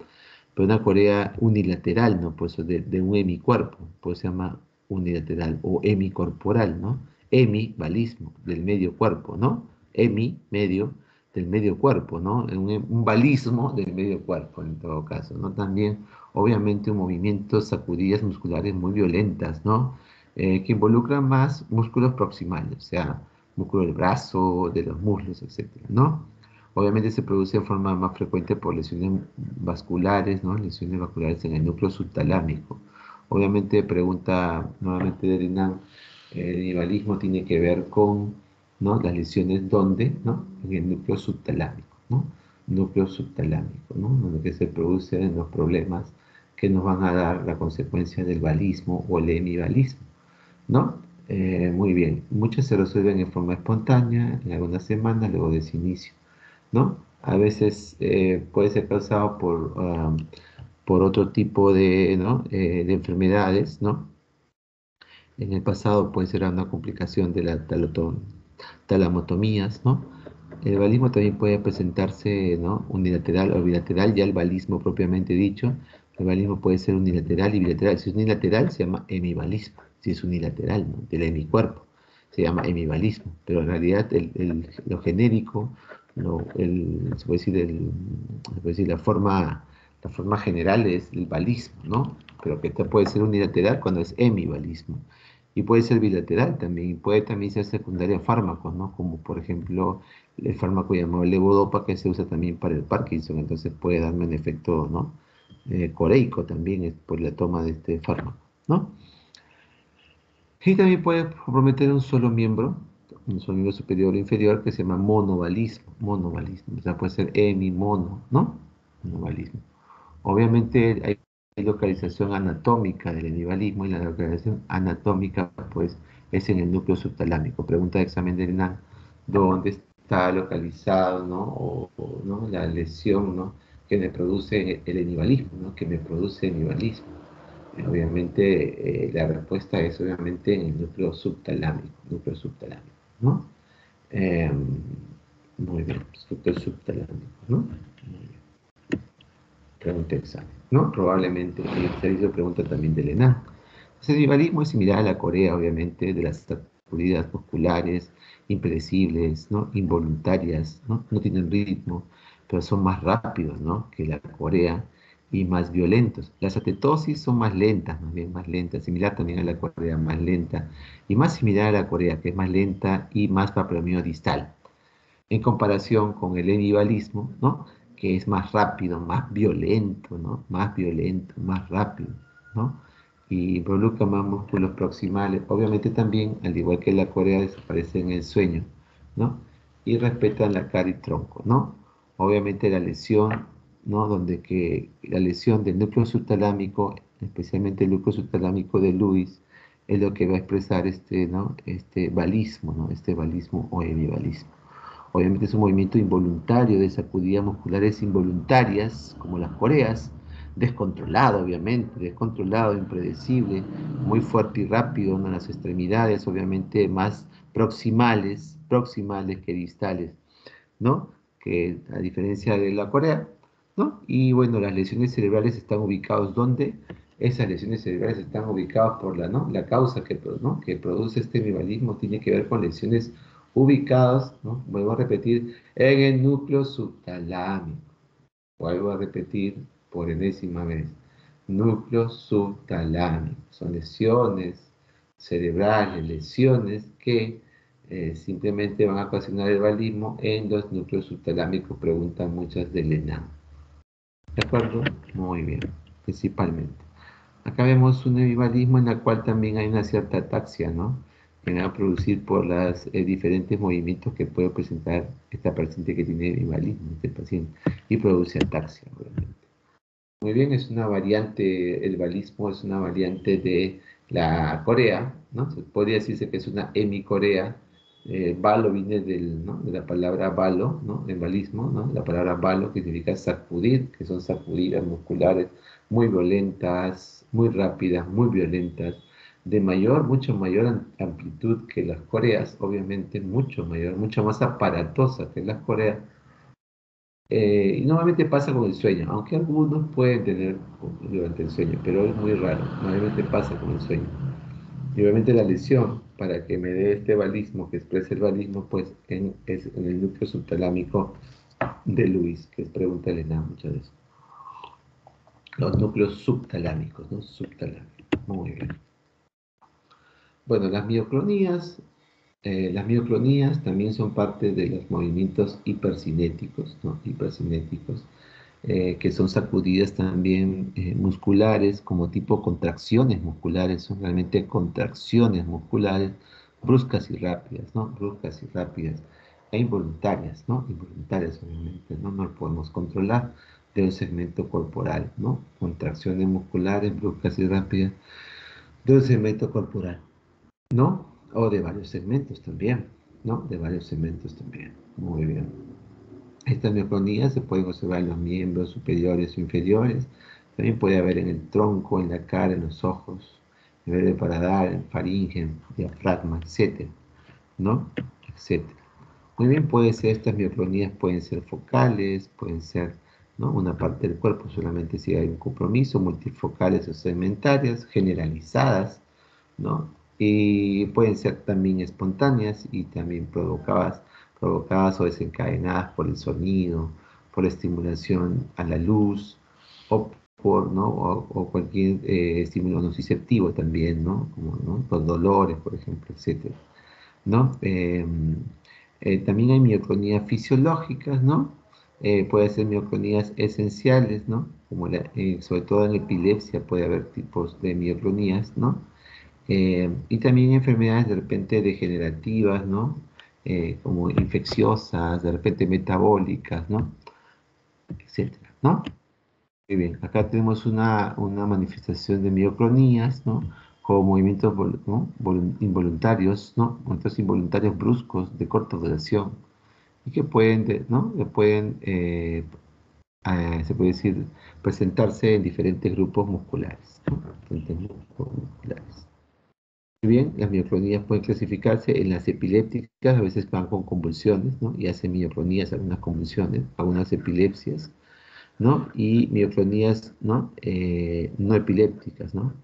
pero una corea unilateral, ¿no? Pues de un hemicuerpo, pues se llama unilateral o hemicorporal, ¿no? Hemibalismo, del medio cuerpo, ¿no? Hemi, medio, del medio cuerpo, ¿no? Un balismo del medio cuerpo, en todo caso, ¿no? También obviamente un movimiento, sacudidas musculares muy violentas, ¿no? Que involucran más músculos proximales, o sea, músculo del brazo, de los muslos, etcétera, ¿no? Obviamente se produce de forma más frecuente por lesiones vasculares, ¿no? Lesiones vasculares en el núcleo subtalámico. Obviamente pregunta nuevamente de Renan, el inivalismo tiene que ver con, ¿no? Las lesiones ¿dónde? ¿No? En el núcleo subtalámico, ¿no? Núcleo subtalámico, ¿no? Donde se producen los problemas que nos van a dar la consecuencia del valismo o el hemivalismo, ¿no? Muy bien, muchas se resuelven en forma espontánea en algunas semanas luego de su inicio, ¿no? A veces puede ser causado por otro tipo de, ¿no? De enfermedades, ¿no? En el pasado puede ser una complicación de la talamotomías, ¿no? El valismo también puede presentarse, ¿no? Unilateral o bilateral, ya el valismo propiamente dicho. El valismo puede ser unilateral y bilateral. Si es unilateral, se llama hemivalismo. Si es unilateral, ¿no? Del hemicuerpo, se llama hemivalismo. Pero en realidad lo genérico, se puede decir la forma general es el valismo, ¿no? Pero que puede ser unilateral cuando es hemivalismo. Y puede ser bilateral también, y puede también ser secundaria a fármacos, ¿no? Como por ejemplo el fármaco llamado levodopa que se usa también para el Parkinson, entonces puede darme un efecto, ¿no? Coreico también es por la toma de este fármaco, ¿no? Y también puede comprometer un solo miembro superior o inferior que se llama monovalismo, o sea, puede ser hemimono, ¿no? Monovalismo. Obviamente hay localización anatómica del hemivalismo y la localización anatómica pues es en el núcleo subtalámico. Pregunta de examen de ENAN, ¿dónde está localizado, ¿no? ¿no? La lesión, ¿no? Que me produce el hemivalismo, ¿no? Que me produce hemivalismo. Obviamente la respuesta es obviamente en el núcleo subtalámico, ¿no? Eh, muy bien, núcleo subtalámico, ¿no? Muy bien. Pregunta examen, ¿no? Probablemente el servicio pregunta también del ENAM. El tribalismo es similar a la Corea, obviamente, de las sacudidas musculares, impredecibles, ¿no? Involuntarias, ¿no? No tienen ritmo, pero son más rápidos, ¿no? Que la Corea y más violentos. Las atetosis son más lentas, más bien más lentas, similar también a la Corea, más lenta, y más similar a la Corea, que es más lenta y más papilomio distal en comparación con el hemivalismo, ¿no? Que es más rápido, más violento, ¿no? Más violento, más rápido, ¿no? Y involucra más músculos proximales. Obviamente también, al igual que la Corea, desaparece en el sueño, ¿no? Y respetan la cara y tronco, ¿no? Obviamente la lesión, ¿no? Donde que la lesión del núcleo subtalámico, especialmente el núcleo subtalámico de Lewis, es lo que va a expresar este, ¿no? Este valismo, ¿no? Este valismo o hemivalismo. Obviamente es un movimiento involuntario de sacudidas musculares involuntarias, como las coreas, descontrolado, obviamente, descontrolado, impredecible, muy fuerte y rápido en las extremidades, obviamente más proximales que distales, ¿no? Que a diferencia de la corea, ¿no? Y bueno, las lesiones cerebrales están ubicadas ¿dónde? Esas lesiones cerebrales están ubicadas por ¿no? La causa ¿no? que produce este mivalismo tiene que ver con lesiones ubicadas, ¿no? Vuelvo a repetir, en el núcleo subtalámico. Vuelvo a repetir por enésima vez. Núcleo subtalámico. Son lesiones cerebrales, lesiones que simplemente van a ocasionar el valismo en los núcleos subtalámicos, preguntan muchas del ENAM. ¿De acuerdo? Muy bien, principalmente. Acá vemos un hemivalismo en el cual también hay una cierta ataxia, ¿no? Que va a producir por los diferentes movimientos que puede presentar esta paciente que tiene hemivalismo, este paciente, y produce ataxia, obviamente. Muy bien, es una variante, el valismo es una variante de la Corea, ¿no? Se podría decirse que es una hemicorea. Balo viene ¿no? De la palabra balo, ¿no? El valismo, ¿no? La palabra balo que significa sacudir, que son sacudidas musculares muy violentas, muy rápidas, muy violentas, de mucho mayor amplitud que las coreas, obviamente mucho mayor, mucho más aparatosa que las coreas, y normalmente pasa con el sueño, aunque algunos pueden tener durante el sueño, pero es muy raro. Normalmente pasa con el sueño. Y obviamente la lesión, para que me dé este balismo, que exprese el balismo, pues es en el núcleo subtalámico de Luis, que es pregunta Elena muchas veces. Los núcleos subtalámicos, ¿no? Subtalámicos. Muy bien. Bueno, las mioclonías. Las mioclonías también son parte de los movimientos hipercinéticos, ¿no? Hipercinéticos, que son sacudidas también musculares, como tipo contracciones musculares, son realmente contracciones musculares bruscas y rápidas, ¿no? Bruscas y rápidas, e involuntarias, ¿no? Involuntarias, obviamente, ¿no? No lo podemos controlar de un segmento corporal, ¿no? Contracciones musculares bruscas y rápidas de un segmento corporal, ¿no? O de varios segmentos también, ¿no? De varios segmentos también. Muy bien. Estas mioclonías se pueden observar en los miembros superiores o inferiores. También puede haber en el tronco, en la cara, en los ojos, en el paladar, en faringe, diafragma, etcétera, ¿no? Etcétera. Muy bien, puede ser, estas mioclonías pueden ser focales, pueden ser, ¿no? Una parte del cuerpo solamente si hay un compromiso, multifocales o segmentarias, generalizadas, ¿no? Y pueden ser también espontáneas y también provocadas o desencadenadas por el sonido, por la estimulación a la luz o por, ¿no? O cualquier estímulo nociceptivo también, ¿no? Como, ¿no? Los dolores, por ejemplo, etcétera, ¿no? También hay mioclonías fisiológicas, ¿no? Puede ser mioclonías esenciales, ¿no? Como sobre todo en epilepsia puede haber tipos de mioclonías, ¿no? Y también enfermedades de repente degenerativas, ¿no? Como infecciosas, de repente metabólicas, ¿no? Etcétera, ¿no? Muy bien, acá tenemos una manifestación de mioclonías, ¿no? Como movimientos ¿no? Involuntarios, ¿no? Movimientos involuntarios bruscos de corta duración y que pueden, ¿no? Que pueden, se puede decir, presentarse en diferentes grupos musculares, ¿no? Diferentes grupos musculares. Muy bien, las mioclonías pueden clasificarse en las epilépticas, a veces van con convulsiones, ¿no? Y hacen mioclonías, algunas convulsiones, algunas epilepsias, ¿no? Y mioclonías, ¿no? No epilépticas, ¿no?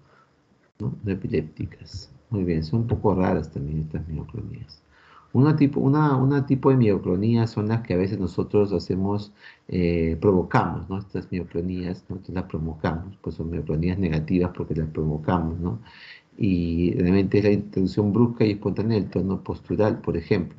¿No? No epilépticas. Muy bien, son un poco raras también estas mioclonías. Una tipo de mioclonías son las que a veces nosotros hacemos, provocamos, ¿no? Estas mioclonías, nosotros las provocamos, pues son mioclonías negativas porque las provocamos, ¿no? Y realmente es la introducción brusca y espontánea del tono postural, por ejemplo.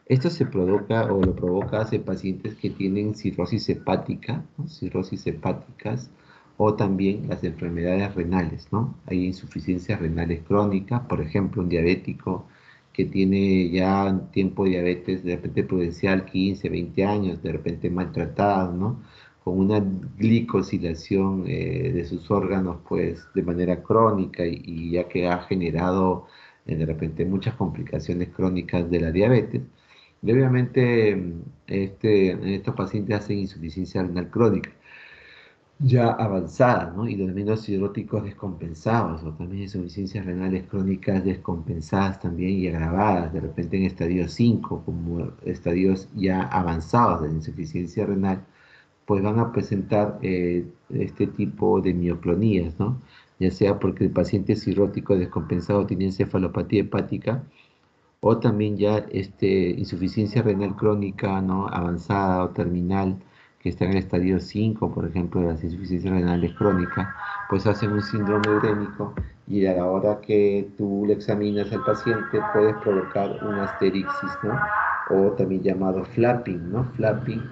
Esto se provoca o lo provoca en pacientes que tienen cirrosis hepática, ¿no? Cirrosis hepáticas, o también las enfermedades renales, ¿no? Hay insuficiencias renales crónicas, por ejemplo, un diabético que tiene ya un tiempo de diabetes de repente prudencial, 15, 20 años, de repente maltratado, ¿no? Con una glicosilación de sus órganos, pues, de manera crónica y ya que ha generado de repente muchas complicaciones crónicas de la diabetes. Y obviamente estos pacientes hacen insuficiencia renal crónica ya avanzada, ¿no? Y los menos cirróticos descompensados, o también insuficiencias renales crónicas descompensadas también y agravadas, de repente en estadio 5 como estadios ya avanzados de insuficiencia renal, pues van a presentar este tipo de mioclonías, ¿no? Ya sea porque el paciente cirrótico descompensado tiene encefalopatía hepática, o también ya insuficiencia renal crónica, ¿no? Avanzada o terminal, que está en el estadio 5, por ejemplo, de las insuficiencias renales crónicas, pues hacen un síndrome urémico y a la hora que tú le examinas al paciente puedes provocar una asterixis, ¿no? O también llamado flapping, ¿no? Flapping.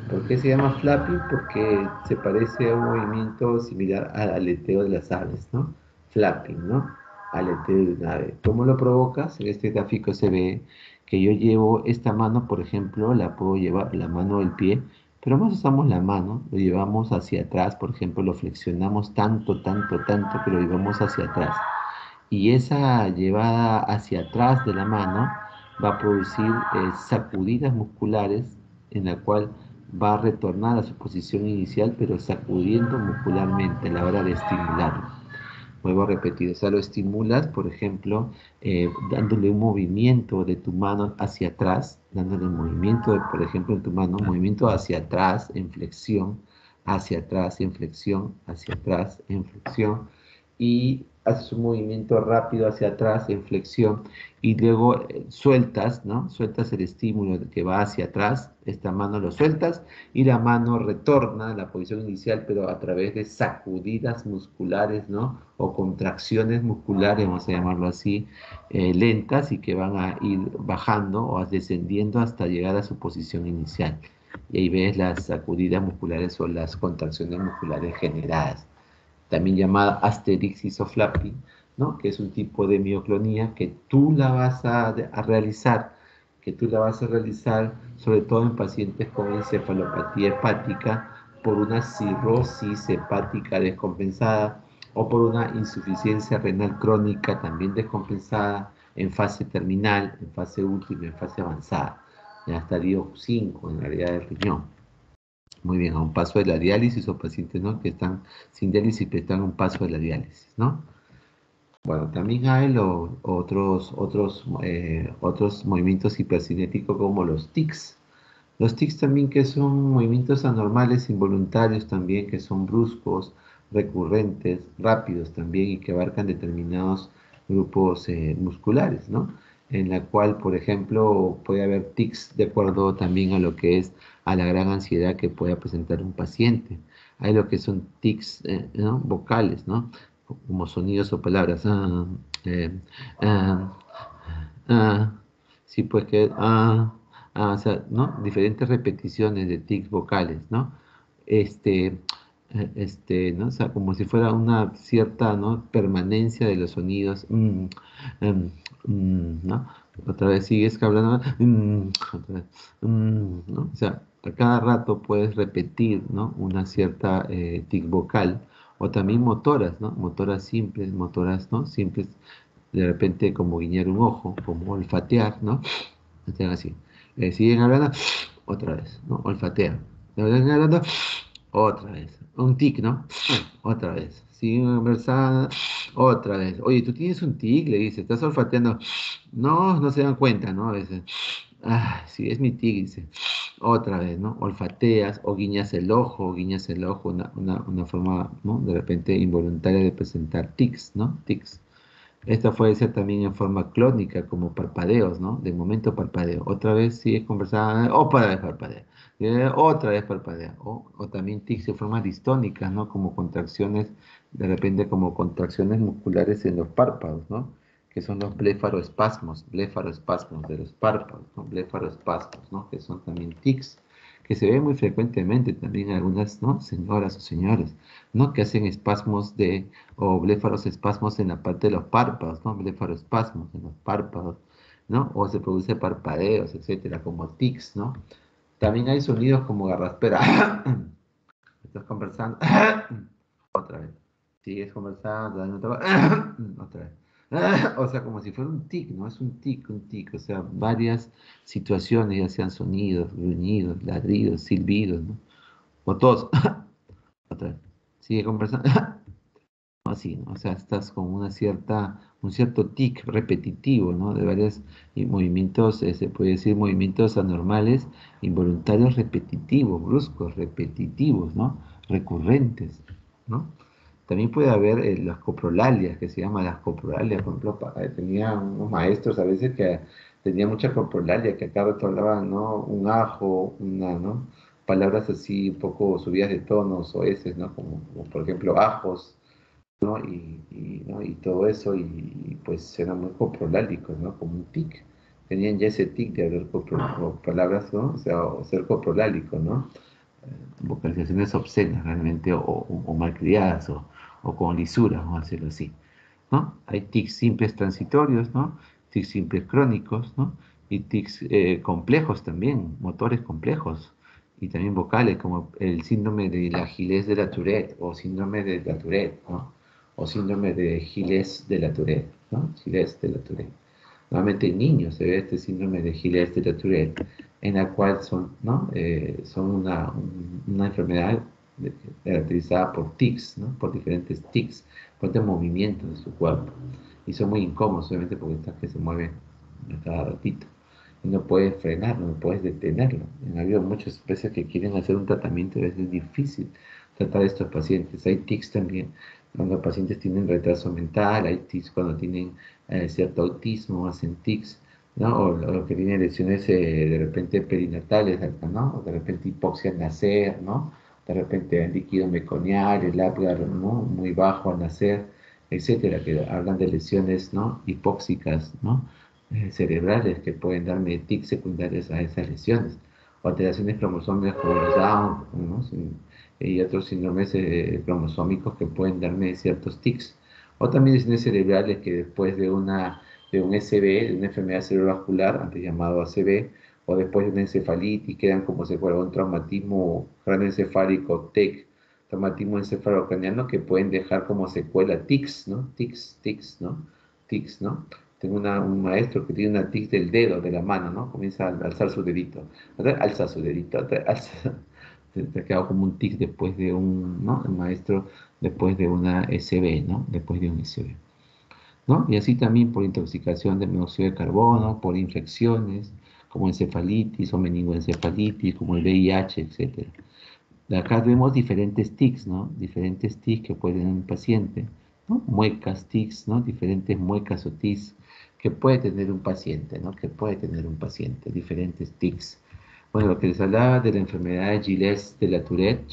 ¿Por qué se llama flapping? Porque se parece a un movimiento similar al aleteo de las aves, ¿no? Flapping, ¿no? Aleteo de una ave. ¿Cómo lo provocas? En este gráfico se ve que yo llevo esta mano, por ejemplo, la puedo llevar, la mano del pie, pero más usamos la mano, lo llevamos hacia atrás, por ejemplo, lo flexionamos tanto, tanto, tanto que lo llevamos hacia atrás. Y esa llevada hacia atrás de la mano va a producir sacudidas musculares en la cual va a retornar a su posición inicial, pero sacudiendo muscularmente a la hora de estimularlo. Vuelvo a repetir, o sea, lo estimulas, por ejemplo, dándole un movimiento de tu mano hacia atrás, dándole un movimiento, por ejemplo, en tu mano, movimiento hacia atrás, en flexión, hacia atrás, en flexión, hacia atrás, en flexión, y haces un movimiento rápido hacia atrás en flexión y luego sueltas, ¿no? Sueltas el estímulo que va hacia atrás, esta mano lo sueltas y la mano retorna a la posición inicial, pero a través de sacudidas musculares, ¿no? O contracciones musculares, vamos a llamarlo así, lentas y que van a ir bajando o descendiendo hasta llegar a su posición inicial. Y ahí ves las sacudidas musculares o las contracciones musculares generadas, también llamada asterixis o flapping, ¿no? Que es un tipo de mioclonía que tú la vas a realizar, que tú la vas a realizar sobre todo en pacientes con encefalopatía hepática por una cirrosis hepática descompensada o por una insuficiencia renal crónica también descompensada en fase terminal, en fase última, en fase avanzada, ya estadio 5 en realidad del riñón. Muy bien, a un paso de la diálisis o pacientes, ¿no?, que están sin diálisis pero están a un paso de la diálisis, ¿no? Bueno, también hay otros movimientos hipercinéticos como los tics. Los tics también, que son movimientos anormales, involuntarios también, que son bruscos, recurrentes, rápidos también y que abarcan determinados grupos musculares, ¿no? En la cual, por ejemplo, puede haber tics de acuerdo también a lo que es a la gran ansiedad que pueda presentar un paciente. Hay lo que son tics, ¿no?, vocales, ¿no? Como sonidos o palabras. Ah, ah, sí, pues que, o sea, ¿no? Diferentes repeticiones de tics vocales, ¿no? Este, ¿no? O sea, como si fuera una cierta, ¿no?, permanencia de los sonidos. ¿No? Otra vez sigues hablando, otra vez, ¿no? O sea, a cada rato puedes repetir, ¿no?, una cierta tic vocal, o también motoras, ¿no? Motoras simples, motoras, ¿no?, simples, de repente como guiñar un ojo, como olfatear, ¿no? Están así. Siguen hablando, otra vez, ¿no? Olfatea. Siguen hablando, otra vez. Un tic, ¿no? Otra vez. Siguen conversando, otra vez. Oye, tú tienes un tic, le dice, estás olfateando. No, no se dan cuenta, ¿no? A veces. Ah, sí, es mi tic, dice. Otra vez, ¿no? Olfateas o guiñas el ojo, una forma, ¿no?, de repente involuntaria de presentar tics, ¿no? Tics. Esta puede ser también en forma clónica, como parpadeos, ¿no? De momento parpadeo. Otra vez sigues conversando, otra vez parpadea. Otra vez parpadea. O también tics de forma distónicas, ¿no? Como contracciones, de repente como contracciones musculares en los párpados, ¿no? Que son los blefaroespasmos de los párpados, ¿no? Blefaroespasmos, ¿no? Que son también tics, que se ven muy frecuentemente también en algunas, ¿no?, señoras o señores, ¿no?, que hacen espasmos o blefaroespasmos en la parte de los párpados, ¿no? Blefaroespasmos en los párpados, ¿no? O se produce parpadeos, etcétera, como tics, ¿no? También hay sonidos como garraspera. Estás conversando, otra vez. Sigues conversando, otra vez. O sea, como si fuera un tic, ¿no? Es un tic, un tic. O sea, varias situaciones, ya sean sonidos, gruñidos, ladridos, silbidos, ¿no? O tos. Otra vez. Sigue conversando. Así, ¿no? O sea, estás con un cierto tic repetitivo, ¿no? De varios movimientos, se puede decir movimientos anormales, involuntarios repetitivos, bruscos, repetitivos, ¿no? Recurrentes, ¿no? También puede haber las coprolalias, que se llaman las coprolalias. Por ejemplo, tenía unos maestros a veces que tenían mucha coprolalia, que acá rato hablaban, ¿no? Un ajo, ¿no? Palabras así un poco subidas de tonos o eses, ¿no? Como por ejemplo ajos, ¿no? ¿no?, y todo eso, pues eran muy coprolálicos, ¿no? Como un tic. Tenían ya ese tic de hablar palabras, ¿no? O sea, o ser coprolálico, ¿no? Vocalizaciones obscenas realmente, o malcriadas, o con lisuras, vamos a decirlo así, ¿no? Hay tics simples transitorios, ¿no? Tics simples crónicos, ¿no? Y tics complejos también, motores complejos, y también vocales, como el síndrome de la Gilles de la Tourette, o síndrome de la Tourette, ¿no? O síndrome de Gilles de la Tourette, ¿no? Gilles de la Tourette. Normalmente en niños se ve este síndrome de Gilles de la Tourette, en la cual son, ¿no? Son una enfermedad caracterizada por tics, ¿no? Por diferentes tics, por diferentes movimientos de su cuerpo. Y son muy incómodos, obviamente, porque están que se mueven a cada ratito. Y no puedes frenarlo, no puedes detenerlo. Ha habido muchas especies que quieren hacer un tratamiento, a veces es difícil tratar a estos pacientes. Hay tics también, cuando pacientes tienen retraso mental, hay tics cuando tienen cierto autismo, hacen tics, ¿no? O que tienen lesiones de repente perinatales, ¿no? O de repente hipoxia al nacer, ¿no? De repente el líquido meconial, el Apgar, ¿no? Muy bajo al nacer, etcétera, que hablan de lesiones, ¿no? Hipóxicas, ¿no? Cerebrales que pueden darme tics secundarios a esas lesiones, o alteraciones cromosómicas como los Down, ¿no? Y otros síndromes cromosómicos que pueden darme ciertos tics, o también lesiones cerebrales que después de un SB, de una enfermedad cerebrovascular, antes llamado ACV, o después de una encefalitis, quedan como si fuera un traumatismo craneoencefálico, TEC, traumatismo encefalocraniano, que pueden dejar como secuela tics, ¿no? Tics, tics, ¿no? Tics, ¿no? Tengo un maestro que tiene una tic del dedo, de la mano, ¿no? Comienza a alzar su dedito, alza su dedito, alza. Te ha quedado como un tic después de un, ¿no? El maestro después de una SB, ¿no? Después de un SB, ¿no? Y así también por intoxicación de monóxido de carbono, por infecciones, como encefalitis o meningoencefalitis, como el VIH, etcétera. Acá vemos diferentes tics, ¿no? Diferentes tics que puede tener un paciente, ¿no? Muecas, tics, ¿no? Diferentes muecas o tics que puede tener un paciente, ¿no? Que puede tener un paciente, diferentes tics. Bueno, lo que les hablaba de la enfermedad de Gilles de la Tourette,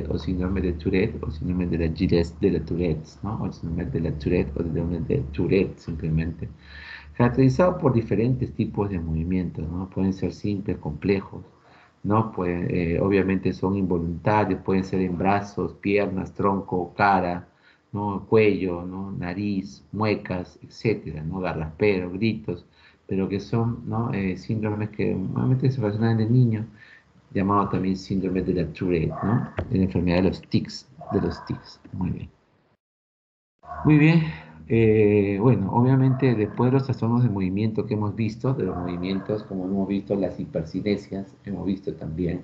o síndrome de Tourette, o síndrome de la Gilles de la Tourette, ¿no? O síndrome de la Tourette, o síndrome de Tourette, simplemente. Caracterizado por diferentes tipos de movimientos, ¿no? Pueden ser simples, complejos, ¿no? Pues, obviamente son involuntarios, pueden ser en brazos, piernas, tronco, cara, ¿no? Cuello, ¿no? Nariz, muecas, etcétera, ¿no? Garrasperos, gritos, pero que son, ¿no? Síndromes que normalmente se relacionan en el niño, llamado también síndrome de la Tourette, ¿no? De la enfermedad de los tics. Muy bien. Muy bien. Bueno, obviamente después de los trastornos de movimiento que hemos visto, de los movimientos, como hemos visto las hipercinesias, hemos visto también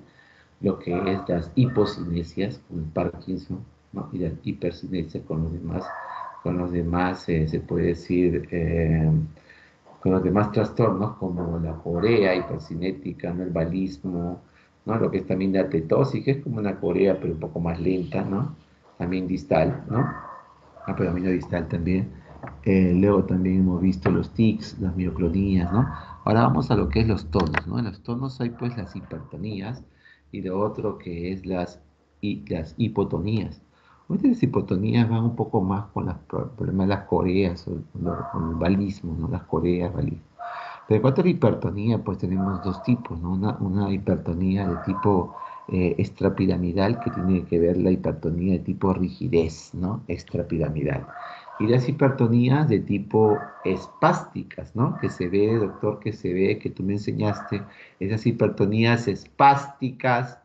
lo que es las hipocinesias, con el Parkinson, ¿no? Y las hipercinesias con los demás se puede decir, con los demás trastornos como la corea hipercinética, ¿no? El balismo, ¿no? Lo que es también la tetosis, que es como una corea pero un poco más lenta, ¿no? También distal, ¿no? Predominio distal también. Luego también hemos visto los tics, las mioclonías, ¿no? Ahora vamos a lo que es los tonos, ¿no? En los tonos hay pues las hipertonías y lo otro que es las hipotonías. Ahorita las hipotonías van un poco más con los problemas de las coreas o el balismo, ¿no? Las coreas, balismo. Pero en cuanto a la hipertonía, pues tenemos dos tipos, ¿no? Una hipertonía de tipo extrapiramidal, que tiene que ver la hipertonía de tipo rigidez, ¿no? Extrapiramidal. Y las hipertonías de tipo espásticas, ¿no? Que se ve, doctor, que se ve, que tú me enseñaste, esas hipertonías espásticas,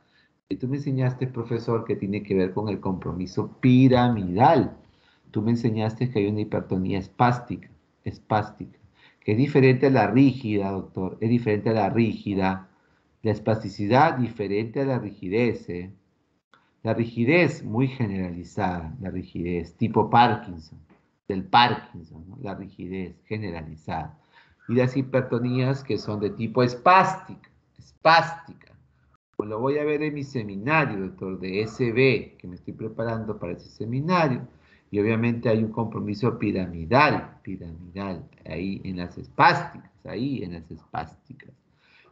que tú me enseñaste, profesor, que tiene que ver con el compromiso piramidal. Tú me enseñaste que hay una hipertonía espástica, que es diferente a la rígida, doctor, es diferente a la rígida. La espasticidad diferente a la rigidez, ¿eh? La rigidez muy generalizada, la rigidez tipo Parkinson, del Parkinson, ¿no? La rigidez generalizada. Y las hipertonías que son de tipo espástica. Pues lo voy a ver en mi seminario, doctor, de SB, que me estoy preparando para ese seminario. Y obviamente hay un compromiso piramidal, ahí en las espásticas, ahí en las espásticas.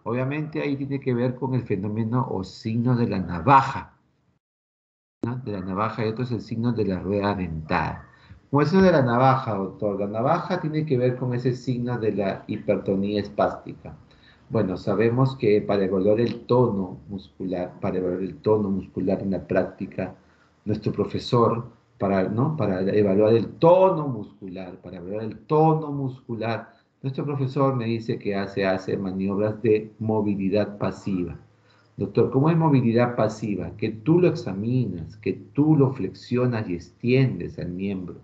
Obviamente ahí tiene que ver con el fenómeno o signo de la navaja, ¿no? De la navaja y otro es el signo de la rueda dentada. Como eso de la navaja, doctor, la navaja tiene que ver con ese signo de la hipertonía espástica. Bueno, sabemos que para evaluar el tono muscular, para evaluar el tono muscular en la práctica, nuestro profesor, ¿no? Para evaluar el tono muscular, para evaluar el tono muscular, nuestro profesor me dice que hace maniobras de movilidad pasiva. Doctor, ¿cómo es movilidad pasiva? Que tú lo examinas, que tú lo flexionas y extiendes al miembro.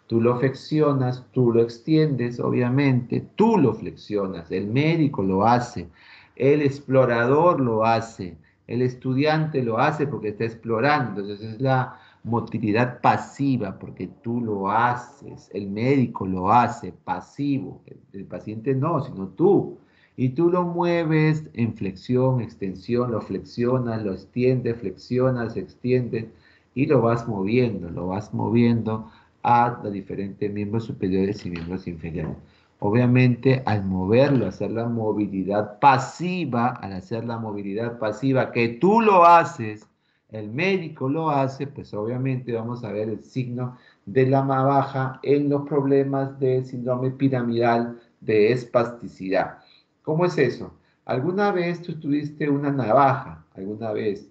Tú lo flexionas, tú lo extiendes, obviamente, tú lo flexionas, el médico lo hace, el explorador lo hace, el estudiante lo hace porque está explorando. Entonces es la motilidad pasiva porque tú lo haces, el médico lo hace, pasivo, el paciente no, sino tú. Y tú lo mueves en flexión, extensión, lo flexionas, lo extiendes, flexionas, extiendes. y lo vas moviendo a los diferentes miembros superiores y miembros inferiores. Obviamente, al moverlo, hacer la movilidad pasiva, al hacer la movilidad pasiva, que tú lo haces, el médico lo hace, pues obviamente vamos a ver el signo de la navaja en los problemas de síndrome piramidal de espasticidad. ¿Cómo es eso? ¿Alguna vez tú tuviste una navaja? ¿Alguna vez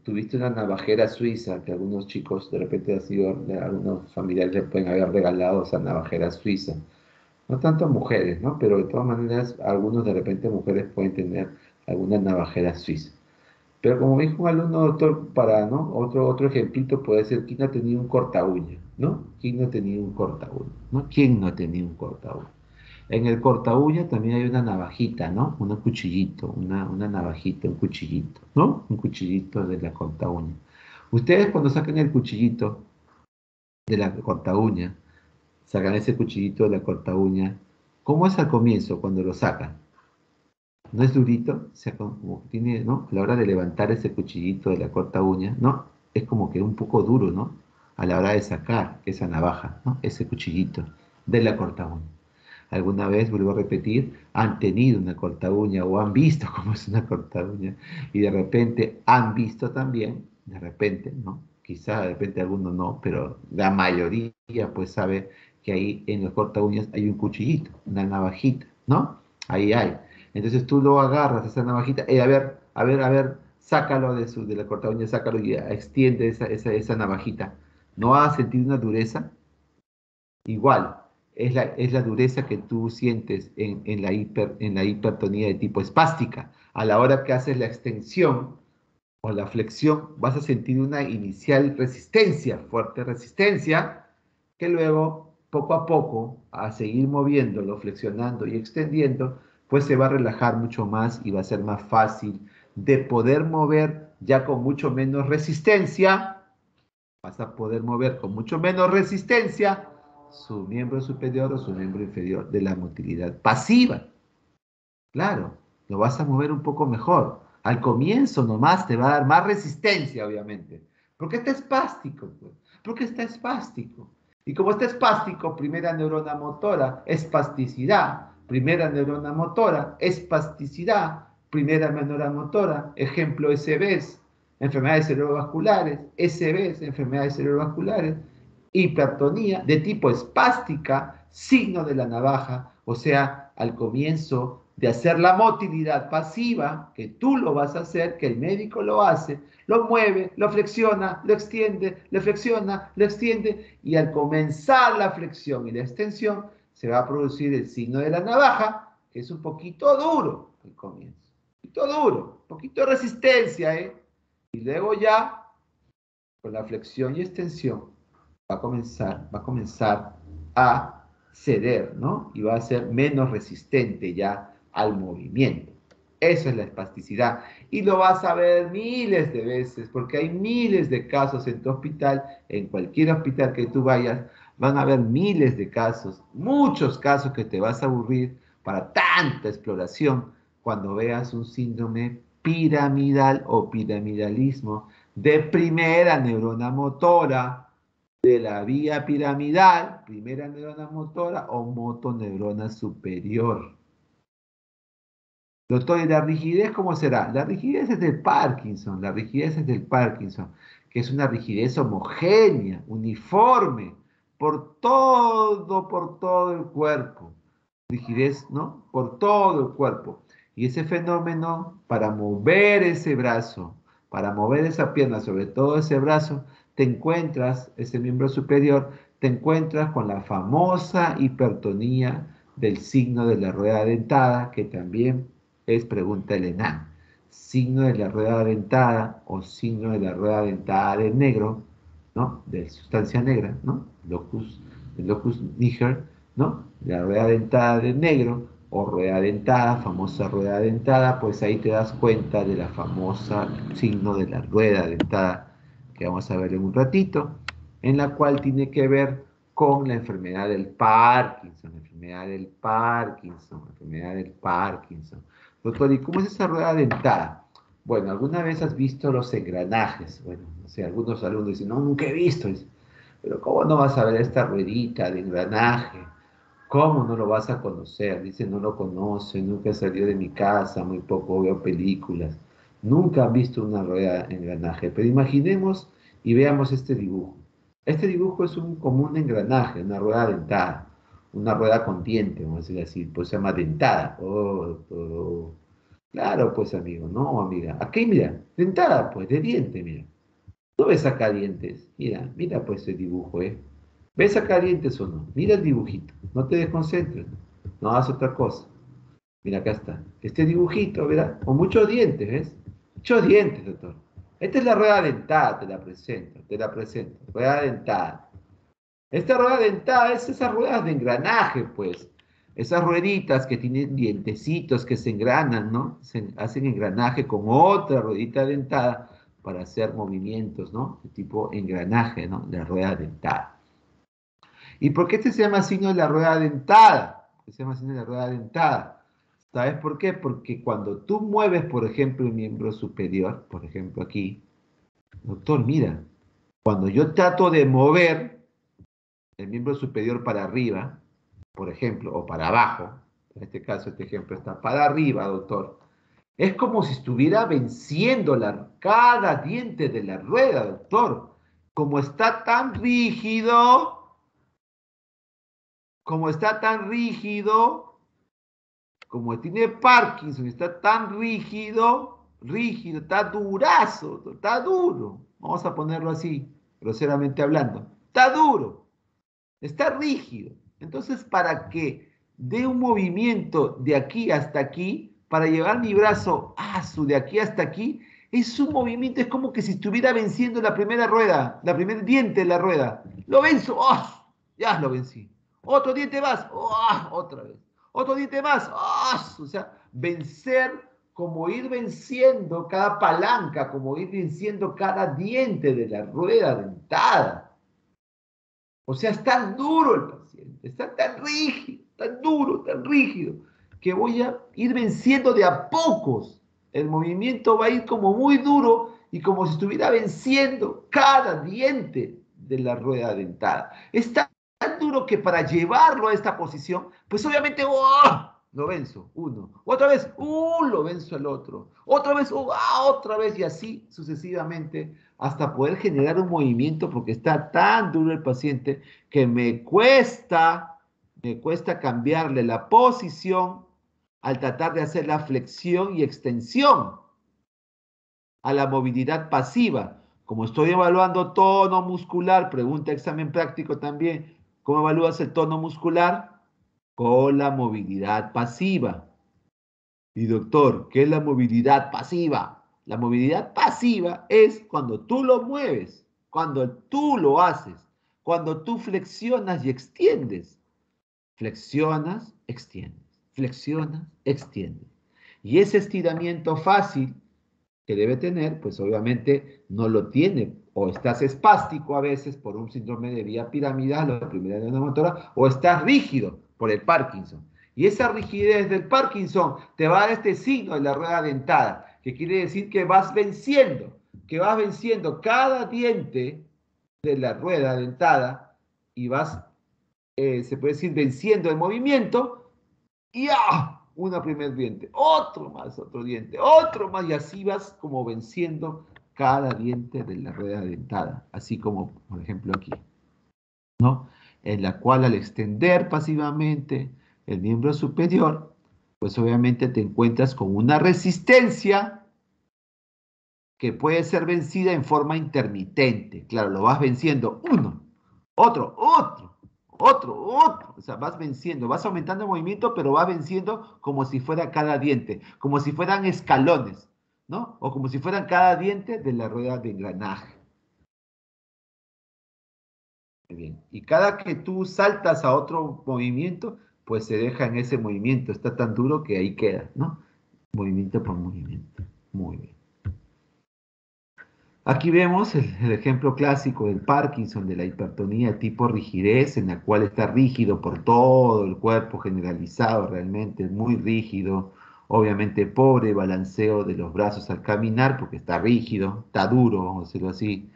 tuviste una navajera suiza que algunos chicos de repente ha sido, algunos familiares le pueden haber regalado esa navajera suiza? No tanto mujeres, ¿no? Pero de todas maneras, algunos de repente mujeres pueden tener alguna navajera suiza. Pero como me dijo un alumno, doctor, para, ¿no? Otro ejemplito puede ser, ¿quién no ha tenido un corta uña? ¿No? ¿Quién no ha tenido un corta uña? ¿No? ¿Quién no ha tenido un corta uña? En el corta uña también hay una navajita, ¿no? Un cuchillito, una navajita, un cuchillito, ¿no? Un cuchillito de la corta uña. Ustedes cuando sacan el cuchillito de la corta uña, sacan ese cuchillito de la corta uña, ¿cómo es al comienzo cuando lo sacan? ¿No es durito? O sea, como tiene, ¿no? A la hora de levantar ese cuchillito de la corta uña, ¿no? Es como que un poco duro, ¿no? A la hora de sacar esa navaja, ¿no? Ese cuchillito de la corta uña. ¿Alguna vez, vuelvo a repetir, han tenido una corta uña o han visto cómo es una corta uña y de repente han visto también, de repente, ¿no? Quizá de repente algunos no, pero la mayoría pues sabe que ahí en las corta uñas hay un cuchillito, una navajita, ¿no? Ahí hay. Entonces tú lo agarras, esa navajita, a ver, sácalo de la corta uña, sácalo y extiende esa navajita. ¿No has sentido una dureza? Igual, es la dureza que tú sientes en la hipertonía de tipo espástica. A la hora que haces la extensión o la flexión, vas a sentir una inicial resistencia, fuerte resistencia, que luego, poco a poco, a seguir moviéndolo, flexionando y extendiendo, pues se va a relajar mucho más y va a ser más fácil de poder mover ya con mucho menos resistencia. Vas a poder mover con mucho menos resistencia su miembro superior o su miembro inferior de la motilidad pasiva. Claro, lo vas a mover un poco mejor. Al comienzo nomás te va a dar más resistencia, obviamente. Porque está espástico, pues. Porque está espástico. Y como está espástico, primera neurona motora, espasticidad. Primera neurona motora, espasticidad. Primera neurona motora, ejemplo SBs, enfermedades cerebrovasculares, SBs, enfermedades cerebrovasculares, hipertonía de tipo espástica, signo de la navaja, o sea, al comienzo de hacer la motilidad pasiva, que tú lo vas a hacer, que el médico lo hace, lo mueve, lo flexiona, lo extiende, lo flexiona, lo extiende, y al comenzar la flexión y la extensión, se va a producir el signo de la navaja, que es un poquito duro al comienzo, un poquito duro, un poquito de resistencia, ¿eh? Y luego ya, con la flexión y extensión, va a comenzar a ceder, ¿no? Y va a ser menos resistente ya al movimiento. Eso es la espasticidad. Y lo vas a ver miles de veces, porque hay miles de casos en tu hospital, en cualquier hospital que tú vayas, van a haber miles de casos, muchos casos que te vas a aburrir para tanta exploración cuando veas un síndrome piramidal o piramidalismo de primera neurona motora, de la vía piramidal, primera neurona motora o motoneurona superior. Doctor, ¿y la rigidez cómo será? La rigidez es del Parkinson, la rigidez es del Parkinson, que es una rigidez homogénea, uniforme, por todo el cuerpo. Rigidez, ¿no? Por todo el cuerpo. Y ese fenómeno, para mover ese brazo, para mover esa pierna, sobre todo ese brazo, te encuentras, ese miembro superior, te encuentras con la famosa hipertonía del signo de la rueda dentada, que también es pregunta del ENAM. Signo de la rueda dentada o signo de la rueda dentada de negro, ¿no? De sustancia negra, ¿no? Locus niger, ¿no? La rueda dentada de negro o rueda dentada, famosa rueda dentada, pues ahí te das cuenta de la famosa signo de la rueda dentada que vamos a ver en un ratito, en la cual tiene que ver con la enfermedad del Parkinson, la enfermedad del Parkinson, la enfermedad del Parkinson. Doctor, ¿y cómo es esa rueda dentada? Bueno, ¿alguna vez has visto los engranajes? Bueno, no sé, algunos alumnos dicen, no, nunca he visto. Dice, pero ¿cómo no vas a ver esta ruedita de engranaje? ¿Cómo no lo vas a conocer? Dice, no lo conoce, nunca salió de mi casa, muy poco veo películas. Nunca han visto una rueda de engranaje. Pero imaginemos y veamos este dibujo. Este dibujo es como un engranaje, una rueda dentada, una rueda con diente, vamos a decir así, pues se llama dentada. Claro, pues amigo, no, amiga. Aquí, mira, dentada, pues, de diente, mira. ¿No ves acá dientes? Mira, mira pues el dibujo, ¿eh? ¿Ves acá dientes o no? Mira el dibujito, no te desconcentres, no hagas otra cosa. Mira, acá está. Este dibujito, ¿verdad? Con muchos dientes, ¿ves? Muchos dientes, doctor. Esta es la rueda dentada, te la presento, te la presento. Rueda dentada. Esta rueda dentada es esas ruedas de engranaje, pues. Esas rueditas que tienen dientecitos que se engranan, ¿no? Se hacen engranaje con otra ruedita dentada para hacer movimientos, ¿no? De tipo engranaje, ¿no? La rueda dentada. ¿Y por qué este se llama signo de la rueda dentada? Se llama signo de la rueda dentada. ¿Sabes por qué? Porque cuando tú mueves, por ejemplo, el miembro superior, por ejemplo aquí, doctor, mira, cuando yo trato de mover el miembro superior para arriba, por ejemplo, o para abajo, en este caso este ejemplo está para arriba, doctor, es como si estuviera venciendo cada diente de la rueda, doctor. Como está tan rígido, como está tan rígido, como tiene Parkinson, está tan rígido, está durazo, está duro. Vamos a ponerlo así, groseramente hablando. Está duro. Está rígido. Entonces, para que dé un movimiento de aquí hasta aquí, para llevar mi brazo de aquí hasta aquí, es un movimiento, es como que si estuviera venciendo la primera rueda, la primer diente de la rueda. Lo venzo, ¡oh! Ya lo vencí. Otro diente más, ¡oh! Otra vez. Otro diente más, ¡oh! O sea, vencer como ir venciendo cada palanca, como ir venciendo cada diente de la rueda dentada. O sea, es tan duro el paciente, está tan rígido, tan duro, tan rígido, que voy a ir venciendo de a pocos. El movimiento va a ir como muy duro y como si estuviera venciendo cada diente de la rueda dentada. Es tan duro que para llevarlo a esta posición, pues obviamente ¡oh! Lo venzo, uno. Otra vez, lo venzo el otro. Otra vez, otra vez, y así sucesivamente hasta poder generar un movimiento porque está tan duro el paciente que me cuesta cambiarle la posición al tratar de hacer la flexión y extensión a la movilidad pasiva. Como estoy evaluando tono muscular, pregunta examen práctico también, ¿cómo evalúas el tono muscular? Con la movilidad pasiva. Y doctor, ¿qué es la movilidad pasiva? La movilidad pasiva es cuando tú lo mueves, cuando tú lo haces, cuando tú flexionas y extiendes. Flexionas, extiendes. Flexionas, extiendes. Y ese estiramiento fácil que debe tener, pues obviamente no lo tiene. O estás espástico a veces por un síndrome de vía piramidal o de primera neuromotora, o estás rígido por el Parkinson. Y esa rigidez del Parkinson te va a dar este signo de la rueda dentada, que quiere decir que vas venciendo cada diente de la rueda dentada y vas, se puede decir, venciendo el movimiento y una primer diente, otro más, otro diente, otro más, y así vas como venciendo cada diente de la rueda dentada, así como, por ejemplo, aquí, ¿no? En la cual al extender pasivamente el miembro superior, pues obviamente te encuentras con una resistencia que puede ser vencida en forma intermitente. Claro, lo vas venciendo uno, otro. O sea, vas venciendo, vas aumentando el movimiento, pero vas venciendo como si fuera cada diente, como si fueran escalones, ¿no? O como si fueran cada diente de la rueda de engranaje. Muy bien. Y cada que tú saltas a otro movimiento, pues se deja en ese movimiento. Está tan duro que ahí queda, ¿no? Movimiento por movimiento. Muy bien. Aquí vemos el ejemplo clásico del Parkinson, de la hipertonía tipo rigidez, en la cual está rígido por todo el cuerpo generalizado, realmente muy rígido, Obviamente pobre balanceo de los brazos al caminar porque está rígido, está duro, vamos a decirlo así,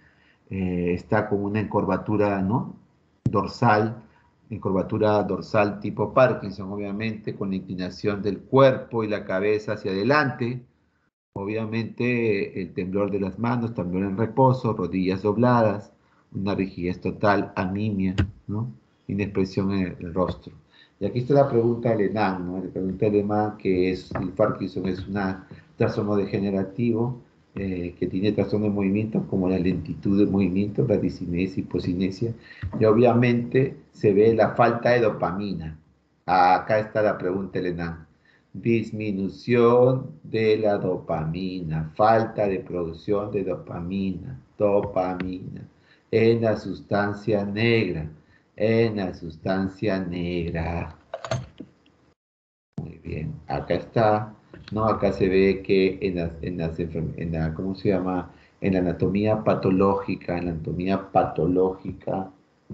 está con una encorvatura, ¿no? Dorsal, encorvatura dorsal tipo Parkinson, obviamente, con la inclinación del cuerpo y la cabeza hacia adelante. Obviamente el temblor de las manos, temblor en reposo, rodillas dobladas, una rigidez total, anemia, ¿no? Inexpresión en el rostro. Y aquí está la pregunta de Lenan, ¿no? La pregunta de Lenan que es, el Parkinson es un trastorno degenerativo que tiene trastorno de movimiento como la lentitud de movimiento, la discinesia, hipocinesia, y obviamente se ve la falta de dopamina. Acá está la pregunta de Lenan. Disminución de la dopamina, falta de producción de dopamina en la sustancia negra, en la sustancia negra. Muy bien, acá está, ¿no? Acá se ve que ¿cómo se llama? En la anatomía patológica, en la anatomía patológica,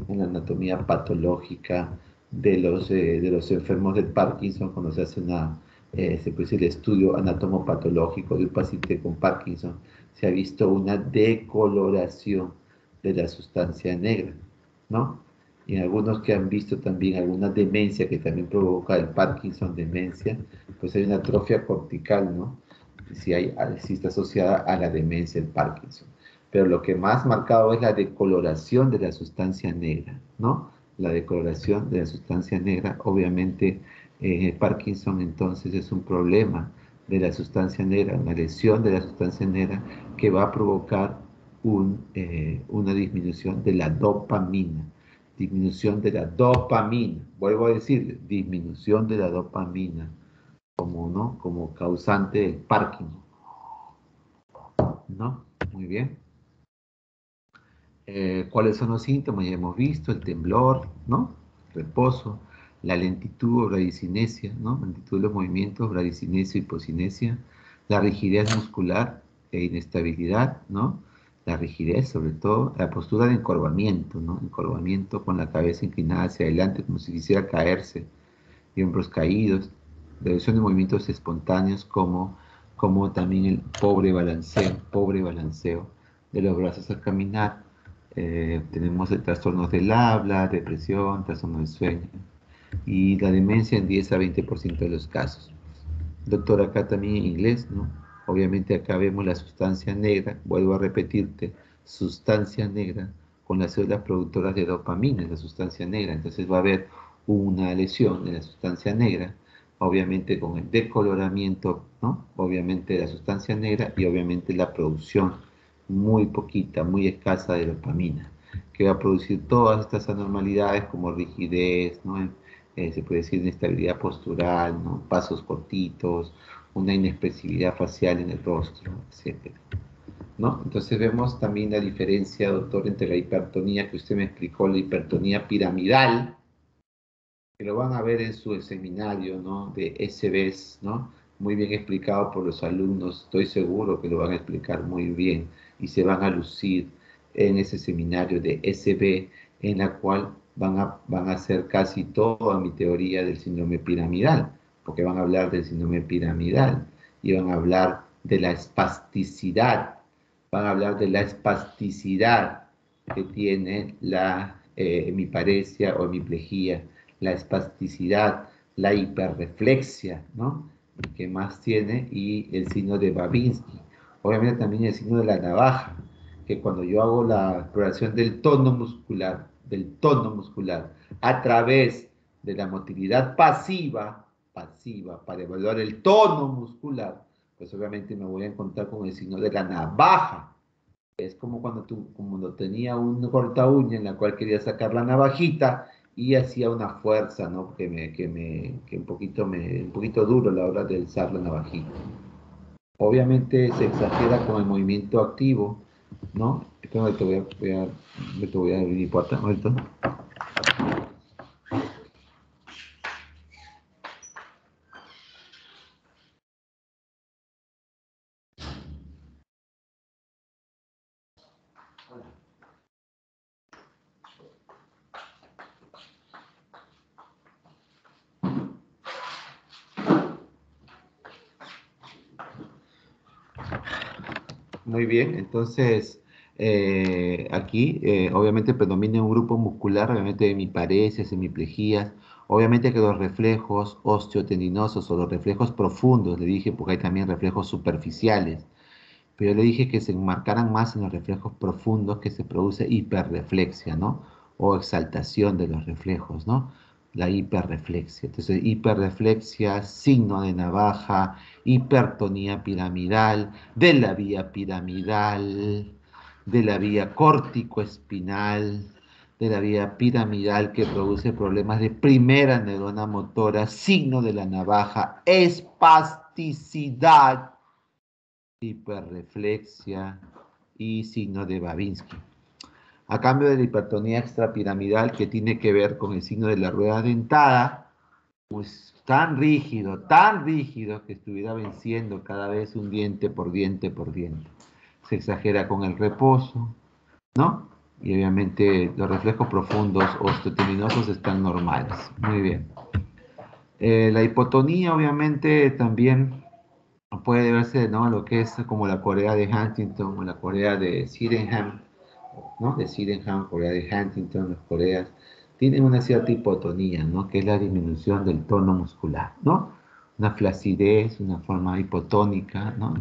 en la anatomía patológica de los enfermos de Parkinson, cuando se hace se puede decir, el estudio anatomopatológico de un paciente con Parkinson, se ha visto una decoloración de la sustancia negra, ¿no? Y algunos que han visto también alguna demencia que también provoca el Parkinson, demencia, pues hay una atrofia cortical, ¿no? Si está asociada a la demencia, el Parkinson. Pero lo que más marcado es la decoloración de la sustancia negra, ¿no? La decoloración de la sustancia negra, obviamente, Parkinson entonces es un problema de la sustancia negra, una lesión de la sustancia negra que va a provocar una disminución de la dopamina. Disminución de la dopamina. Vuelvo a decir, disminución de la dopamina como, ¿no? Como causante del Parkinson, ¿no? Muy bien. ¿Cuáles son los síntomas? Ya hemos visto el temblor, ¿no? Reposo, la lentitud o bradicinesia, ¿no? Lentitud de los movimientos, bradicinesia y hipocinesia, la rigidez muscular e inestabilidad, ¿no? La rigidez, sobre todo, la postura de encorvamiento, ¿no? Encorvamiento con la cabeza inclinada hacia adelante, como si quisiera caerse, y hombros caídos, reducción de movimientos espontáneos, como también el pobre balanceo de los brazos al caminar. Tenemos trastornos del habla, depresión, trastorno del sueño y la demencia en 10 a 20% de los casos. Doctor, acá también en inglés, ¿no? Obviamente acá vemos la sustancia negra, vuelvo a repetirte, sustancia negra con las células productoras de dopamina, la sustancia negra. Entonces va a haber una lesión de la sustancia negra, obviamente con el decoloramiento, ¿no? Obviamente de la sustancia negra y obviamente la producción muy poquita, muy escasa de dopamina, que va a producir todas estas anormalidades como rigidez, ¿no? Se puede decir inestabilidad postural, ¿no? Pasos cortitos, una inexpresividad facial en el rostro, etcétera, ¿no? Entonces vemos también la diferencia, doctor, entre la hipertonía que usted me explicó, la hipertonía piramidal, que lo van a ver en su seminario, ¿no? De SBs, ¿no? Muy bien explicado por los alumnos, estoy seguro que lo van a explicar muy bien y se van a lucir en ese seminario de SB, en la cual van a hacer casi toda mi teoría del síndrome piramidal, porque van a hablar del síndrome piramidal y van a hablar de la espasticidad, van a hablar de la espasticidad que tiene la hemiparesia o hemiplegia, la espasticidad, la hiperreflexia, ¿no? ¿Qué más tiene? Y el signo de Babinski. Obviamente también el signo de la navaja, que cuando yo hago la exploración del tono muscular, a través de la motilidad pasiva, para evaluar el tono muscular, pues obviamente me voy a encontrar con el signo de la navaja. Es como cuando tenía una corta uña en la cual quería sacar la navajita y hacía una fuerza, ¿no? Que un poquito duro a la hora de alzar la navajita. Obviamente se exagera con el movimiento activo, ¿no? Espera, te voy a abrir mi puerta, ahorita. Muy bien, entonces aquí obviamente predomina un grupo muscular, obviamente hemiparesis, hemiplejías, obviamente que los reflejos osteotendinosos o los reflejos profundos, le dije, porque hay también reflejos superficiales, pero yo le dije que se enmarcaran más en los reflejos profundos que se produce hiperreflexia, ¿no? O exaltación de los reflejos, ¿no? La hiperreflexia. Entonces, hiperreflexia, signo de navaja, hipertonía piramidal, de la vía piramidal, de la vía córtico-espinal, de la vía piramidal que produce problemas de primera neurona motora, signo de la navaja, espasticidad, hiperreflexia y signo de Babinski. A cambio de la hipertonía extrapiramidal que tiene que ver con el signo de la rueda dentada, pues tan rígido que estuviera venciendo cada vez un diente por diente por diente. Se exagera con el reposo, ¿no? Y obviamente los reflejos profundos osteoteminosos están normales. Muy bien. La hipotonía obviamente también puede verse, ¿no? Lo que es como la Corea de Huntington o la Corea de Sydenham, ¿no? De Sydenham, Corea de Huntington, las Coreas, tienen una cierta hipotonía, ¿no? Que es la disminución del tono muscular, ¿no? Una flacidez, una forma hipotónica, ¿no?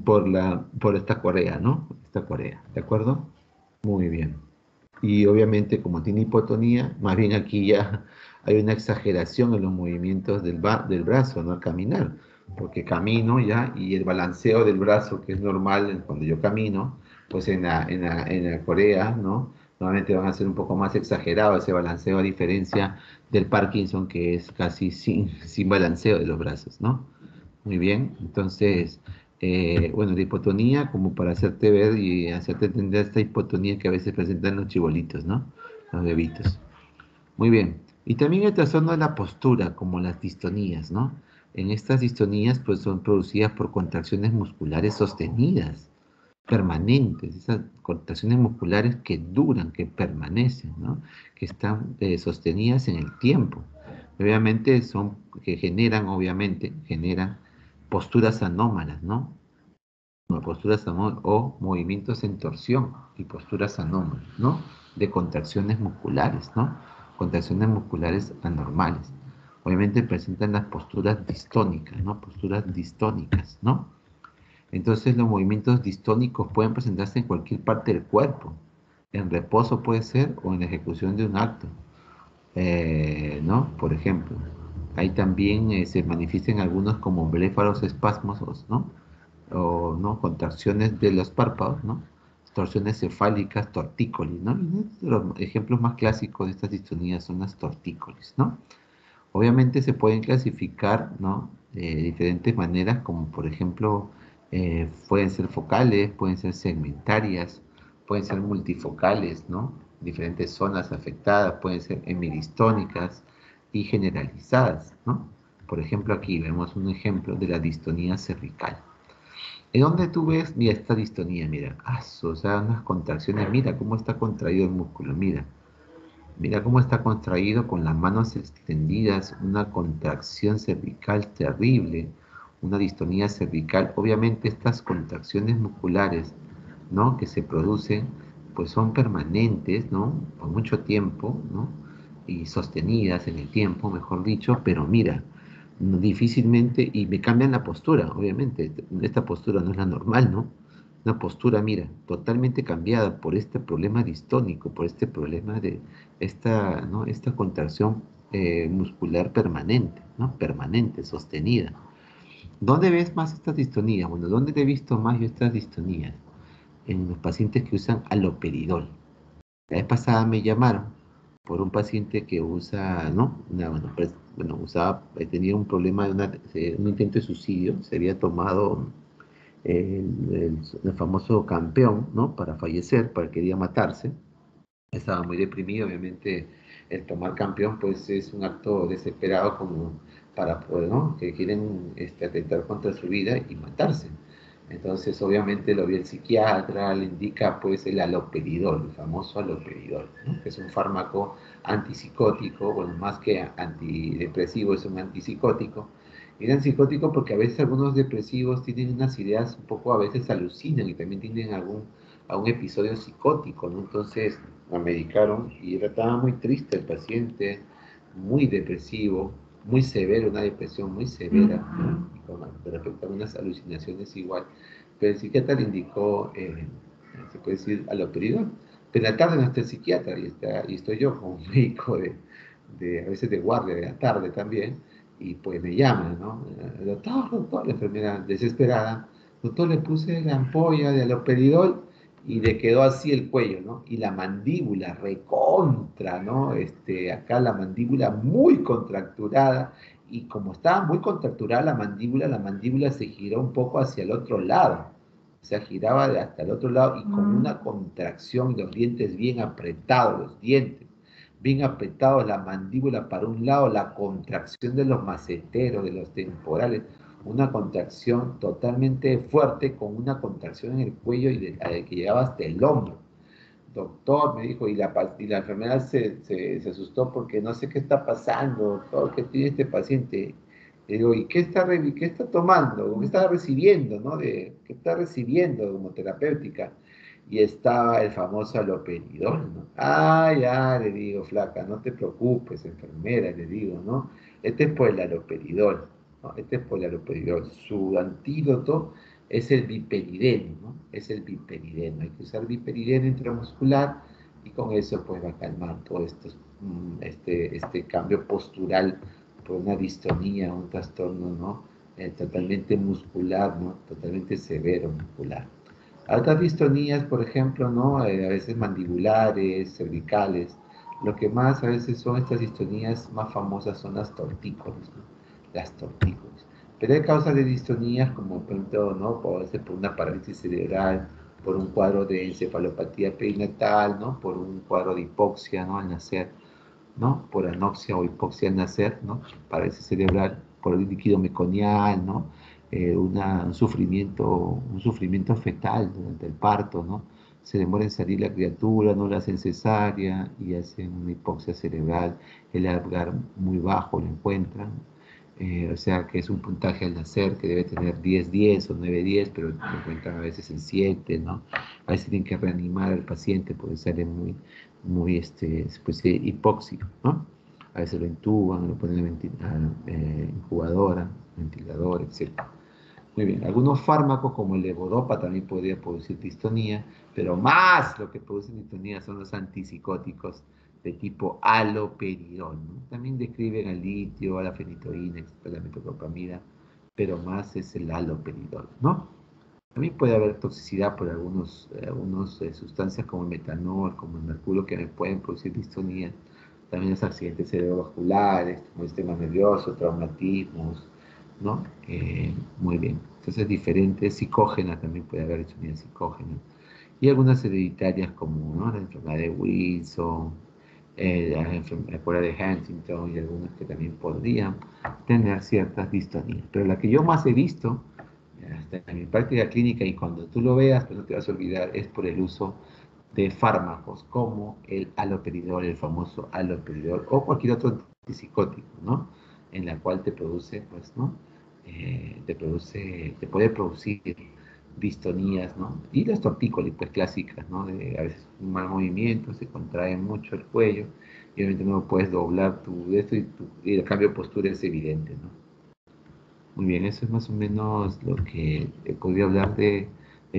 Por esta Corea, ¿no? Esta Corea, ¿de acuerdo? Muy bien. Y obviamente como tiene hipotonía, más bien aquí ya hay una exageración en los movimientos del brazo, ¿no? Al caminar, porque camino ya y el balanceo del brazo, que es normal cuando yo camino, pues en la Corea, ¿no? Normalmente van a ser un poco más exagerado ese balanceo a diferencia del Parkinson, que es casi sin balanceo de los brazos, ¿no? Muy bien, entonces, bueno, la hipotonía, como para hacerte ver y hacerte entender esta hipotonía que a veces presentan los chibolitos, ¿no? Los bebitos. Muy bien, y también el trastorno de la postura, como las distonías, ¿no? En estas distonías, pues son producidas por contracciones musculares sostenidas, permanentes, esas contracciones musculares que duran, que permanecen, ¿no? Que están sostenidas en el tiempo. Obviamente que generan posturas anómalas, ¿no? O movimientos en torsión y posturas anómalas, ¿no? De contracciones musculares, ¿no? Contracciones musculares anormales. Obviamente presentan las posturas distónicas, ¿no? Posturas distónicas, ¿no? Entonces los movimientos distónicos pueden presentarse en cualquier parte del cuerpo. En reposo puede ser o en la ejecución de un acto, ¿no? Por ejemplo, ahí también se manifiestan algunos como blefaroespasmos, ¿no? O ¿no? Contracciones de los párpados, ¿no? Torsiones cefálicas, tortícolis, ¿no? Y los ejemplos más clásicos de estas distonías son las tortícolis, ¿no? Obviamente se pueden clasificar, ¿no? De diferentes maneras, como por ejemplo, pueden ser focales, pueden ser segmentarias, pueden ser multifocales, ¿no? Diferentes zonas afectadas, pueden ser hemidistónicas y generalizadas, ¿no? Por ejemplo, aquí vemos un ejemplo de la distonía cervical. ¿En dónde tú ves, mira, esta distonía? Mira, o sea, unas contracciones, mira cómo está contraído el músculo, mira cómo está contraído con las manos extendidas, una contracción cervical terrible, una distonía cervical. Obviamente estas contracciones musculares, ¿no? Que se producen, pues son permanentes, ¿no? Por mucho tiempo, ¿no? Y sostenidas en el tiempo, mejor dicho, pero mira, difícilmente, y me cambian la postura, obviamente, esta postura no es la normal, ¿no? Una postura, mira, totalmente cambiada por este problema distónico, por este problema de esta, ¿no? Esta contracción muscular permanente, ¿no? Permanente, sostenida. ¿Dónde ves más estas distonías? Bueno, ¿dónde te he visto más yo estas distonías? En los pacientes que usan aloperidol. La vez pasada me llamaron por un paciente que usa, ¿no? Tenía un problema de un intento de suicidio, se había tomado el famoso campeón, ¿no? Para fallecer, para quería matarse. Estaba muy deprimido, obviamente el tomar campeón pues es un acto desesperado como para poder, ¿no? Que quieren atentar contra su vida y matarse. Entonces obviamente lo vio el psiquiatra, le indica pues el aloperidol, el famoso aloperidol, ¿no? Que es un fármaco antipsicótico, bueno, más que antidepresivo es un antipsicótico, Eran psicóticos porque a veces algunos depresivos tienen unas ideas un poco, a veces alucinan y también tienen algún episodio psicótico, ¿no? Entonces me medicaron y estaba muy triste el paciente, muy depresivo, muy severo, una depresión muy severa, ¿no? Y con de repente algunas alucinaciones igual. Pero el psiquiatra le indicó, se puede decir, aloperidol. Pero en la tarde no está el psiquiatra y estoy yo como médico a veces de guardia, de la tarde también, y pues me llaman, ¿no? Doctor, la enfermera desesperada, doctor, le puse la ampolla de aloperidol y le quedó así el cuello, ¿no? Y la mandíbula recontra, ¿no? Acá la mandíbula muy contracturada, y como estaba muy contracturada la mandíbula se giró un poco hacia el otro lado, o sea, giraba hasta el otro lado y con una contracción, los dientes bien apretados, los dientes bien apretados, la mandíbula para un lado, la contracción de los maceteros, de los temporales, una contracción totalmente fuerte con una contracción en el cuello que llegaba hasta el hombro. Doctor, me dijo, y la enfermera se asustó porque no sé qué está pasando, doctor, ¿qué tiene este paciente? Le digo, ¿y qué está tomando? ¿Qué está recibiendo, no? ¿Qué está recibiendo como terapéutica? Y estaba el famoso aloperidol, ¿no? Ah, ya, le digo, flaca, no te preocupes, enfermera, le digo, ¿no? Este es por el aloperidol, ¿no? Este es por el aloperidol. Su antídoto es el biperideno, ¿no? Es el biperideno. Hay que usar biperideno intramuscular y con eso pues va a calmar todo este cambio postural por una distonía, un trastorno, ¿no? Totalmente muscular, ¿no? Totalmente severo muscular. Otras distonías, por ejemplo, ¿no? A veces mandibulares, cervicales. Lo que más a veces son estas distonías más famosas son las tortícolis, ¿no? Las tortícolis. Pero hay causas de distonías como, por ejemplo, ¿no? Puede ser por una parálisis cerebral, por un cuadro de encefalopatía perinatal, ¿no? Por un cuadro de hipoxia, ¿no? Al nacer, ¿no? Por anoxia o hipoxia al nacer, ¿no? Parálisis cerebral, por el líquido meconial, ¿no? Un sufrimiento fetal durante el parto, ¿no? Se demora en salir la criatura, no la hacen cesárea y hacen una hipoxia cerebral, el Apgar muy bajo lo encuentran, o sea que es un puntaje al nacer que debe tener 10-10 o 9-10, pero lo encuentran a veces en 7, ¿no? A veces tienen que reanimar al paciente porque sale muy pues, hipóxico, ¿no? A veces lo intuban, lo ponen en incubadora, ventilador, etc. Muy bien, algunos fármacos como el levodopa también podría producir distonía, pero más lo que produce distonía son los antipsicóticos de tipo haloperidol, ¿no? También describen al litio, a la fenitoína, a la metoclopramida, pero más es el haloperidol, ¿no? También puede haber toxicidad por algunas sustancias como el metanol, como el mercurio, que me pueden producir distonía. También los accidentes cerebrovasculares, como el sistema nervioso, traumatismos, ¿no? Muy bien. Entonces, diferentes psicógenas, también puede haber distonía psicógena. Y algunas hereditarias como, ¿no? La enfermedad de Wilson, la enfermedad de Huntington y algunas que también podrían tener ciertas distonías. Pero la que yo más he visto hasta en mi práctica clínica y cuando tú lo veas, pues no te vas a olvidar, es por el uso de fármacos como el haloperidol, el famoso haloperidol, o cualquier otro antipsicótico, ¿no? En la cual te produce, pues, ¿no? Te puede producir distonías, ¿no? Y las tortícolis, pues, clásicas, ¿no? A veces un mal movimiento, se contrae mucho el cuello, y obviamente no puedes doblar y el cambio de postura es evidente, ¿no? Muy bien, eso es más o menos lo que he podido hablar del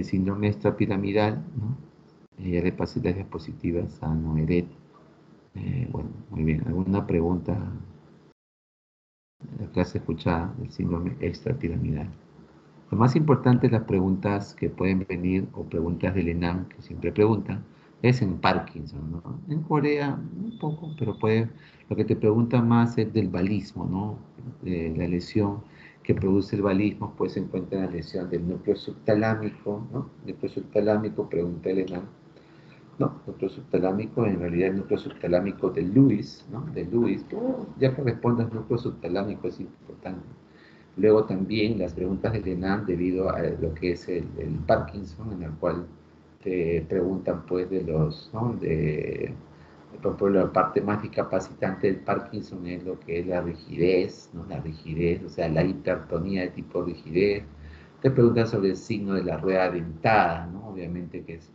síndrome extrapiramidal, ¿no? Ya le pasé las diapositivas a Noeret. Bueno, muy bien. ¿Alguna pregunta de la clase escuchada del síndrome extrapiramidal? Lo más importante es las preguntas que pueden venir o preguntas del ENAM que siempre preguntan, es en Parkinson, ¿no? En Corea un poco, pero lo que te pregunta más es del balismo, ¿no? La lesión que produce el balismo, pues se encuentra en la lesión del núcleo subtalámico, ¿no? Núcleo subtalámico, pregunta el ENAM, ¿no? Núcleo subtalámico, en realidad el núcleo subtalámico de Lewis, ¿no? De Lewis, ya que respondas núcleo subtalámico es importante. Luego también las preguntas de ENAM debido a lo que es el Parkinson, en el cual te preguntan pues de los, ¿no? Por ejemplo, la parte más discapacitante del Parkinson es lo que es la rigidez, ¿no? La rigidez, o sea, la hipertonía de tipo rigidez. Te preguntan sobre el signo de la rueda dentada, ¿no? Obviamente que es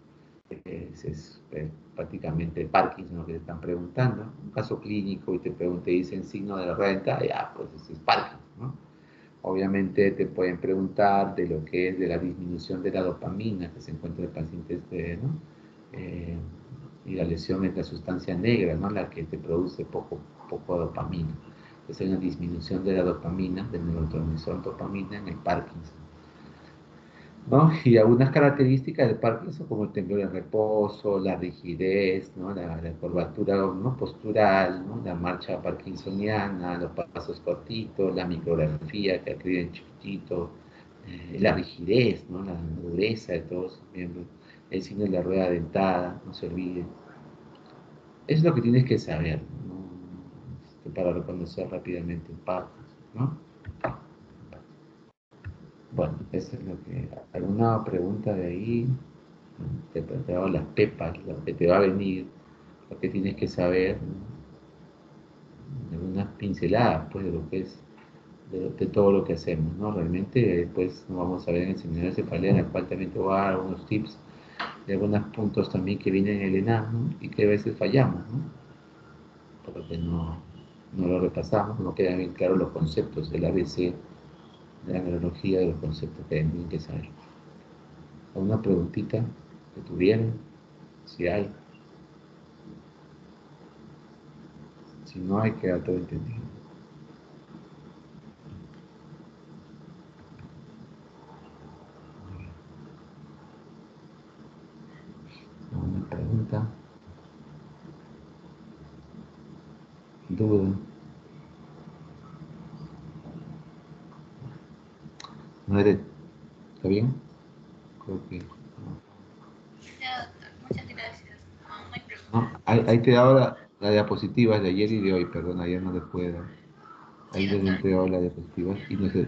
prácticamente el Parkinson lo que te están preguntando. Un caso clínico y te dicen signo de la rueda dentada, ya, pues ese es Parkinson, ¿no? Obviamente te pueden preguntar de lo que es de la disminución de la dopamina que se encuentra en el paciente ¿no? Eh, y la lesión es la sustancia negra, ¿no? La que te produce poco dopamina. Entonces hay una disminución de la dopamina, del neurotransmisor dopamina en el Parkinson. ¿No? Y algunas características del Parkinson, como el temblor en reposo, la rigidez, ¿no? La curvatura, ¿no? Postural, ¿no? La marcha parkinsoniana, los pasos cortitos, la micrografía que escriben chiquitito, la rigidez, ¿no? La dureza de todos sus miembros, el signo de la rueda dentada, no se olviden. Es lo que tienes que saber, ¿no? Para reconocer rápidamente el Parkinson, ¿no? Bueno, eso es lo que... ¿Alguna pregunta de ahí? Te hago las pepas, lo que te va a venir, lo que tienes que saber, ¿no? Algunas pinceladas, pues, de lo que es, de todo lo que hacemos, ¿no? Realmente, después nos vamos a ver en el seminario de cefalea, en el cual también te voy a dar algunos tips de algunos puntos también que vienen en el ENAM, ¿no? Y que a veces fallamos, ¿no? Porque no lo repasamos, no quedan bien claros los conceptos del ABC, de la neurología, de los conceptos que tienen que saber. ¿Alguna preguntita que tuvieran? Si hay. Si no hay, queda todo entendido. ¿Alguna pregunta? ¿Duda? ¿No eres? ¿Está bien? Creo que... Ya, doctor, muchas gracias. No, no hay No, preguntas. ahí te he dado la diapositiva de ayer y de hoy, perdón, ayer no les puedo dar. Sí, Ahí les he doctor. entregado las diapositivas y no sé,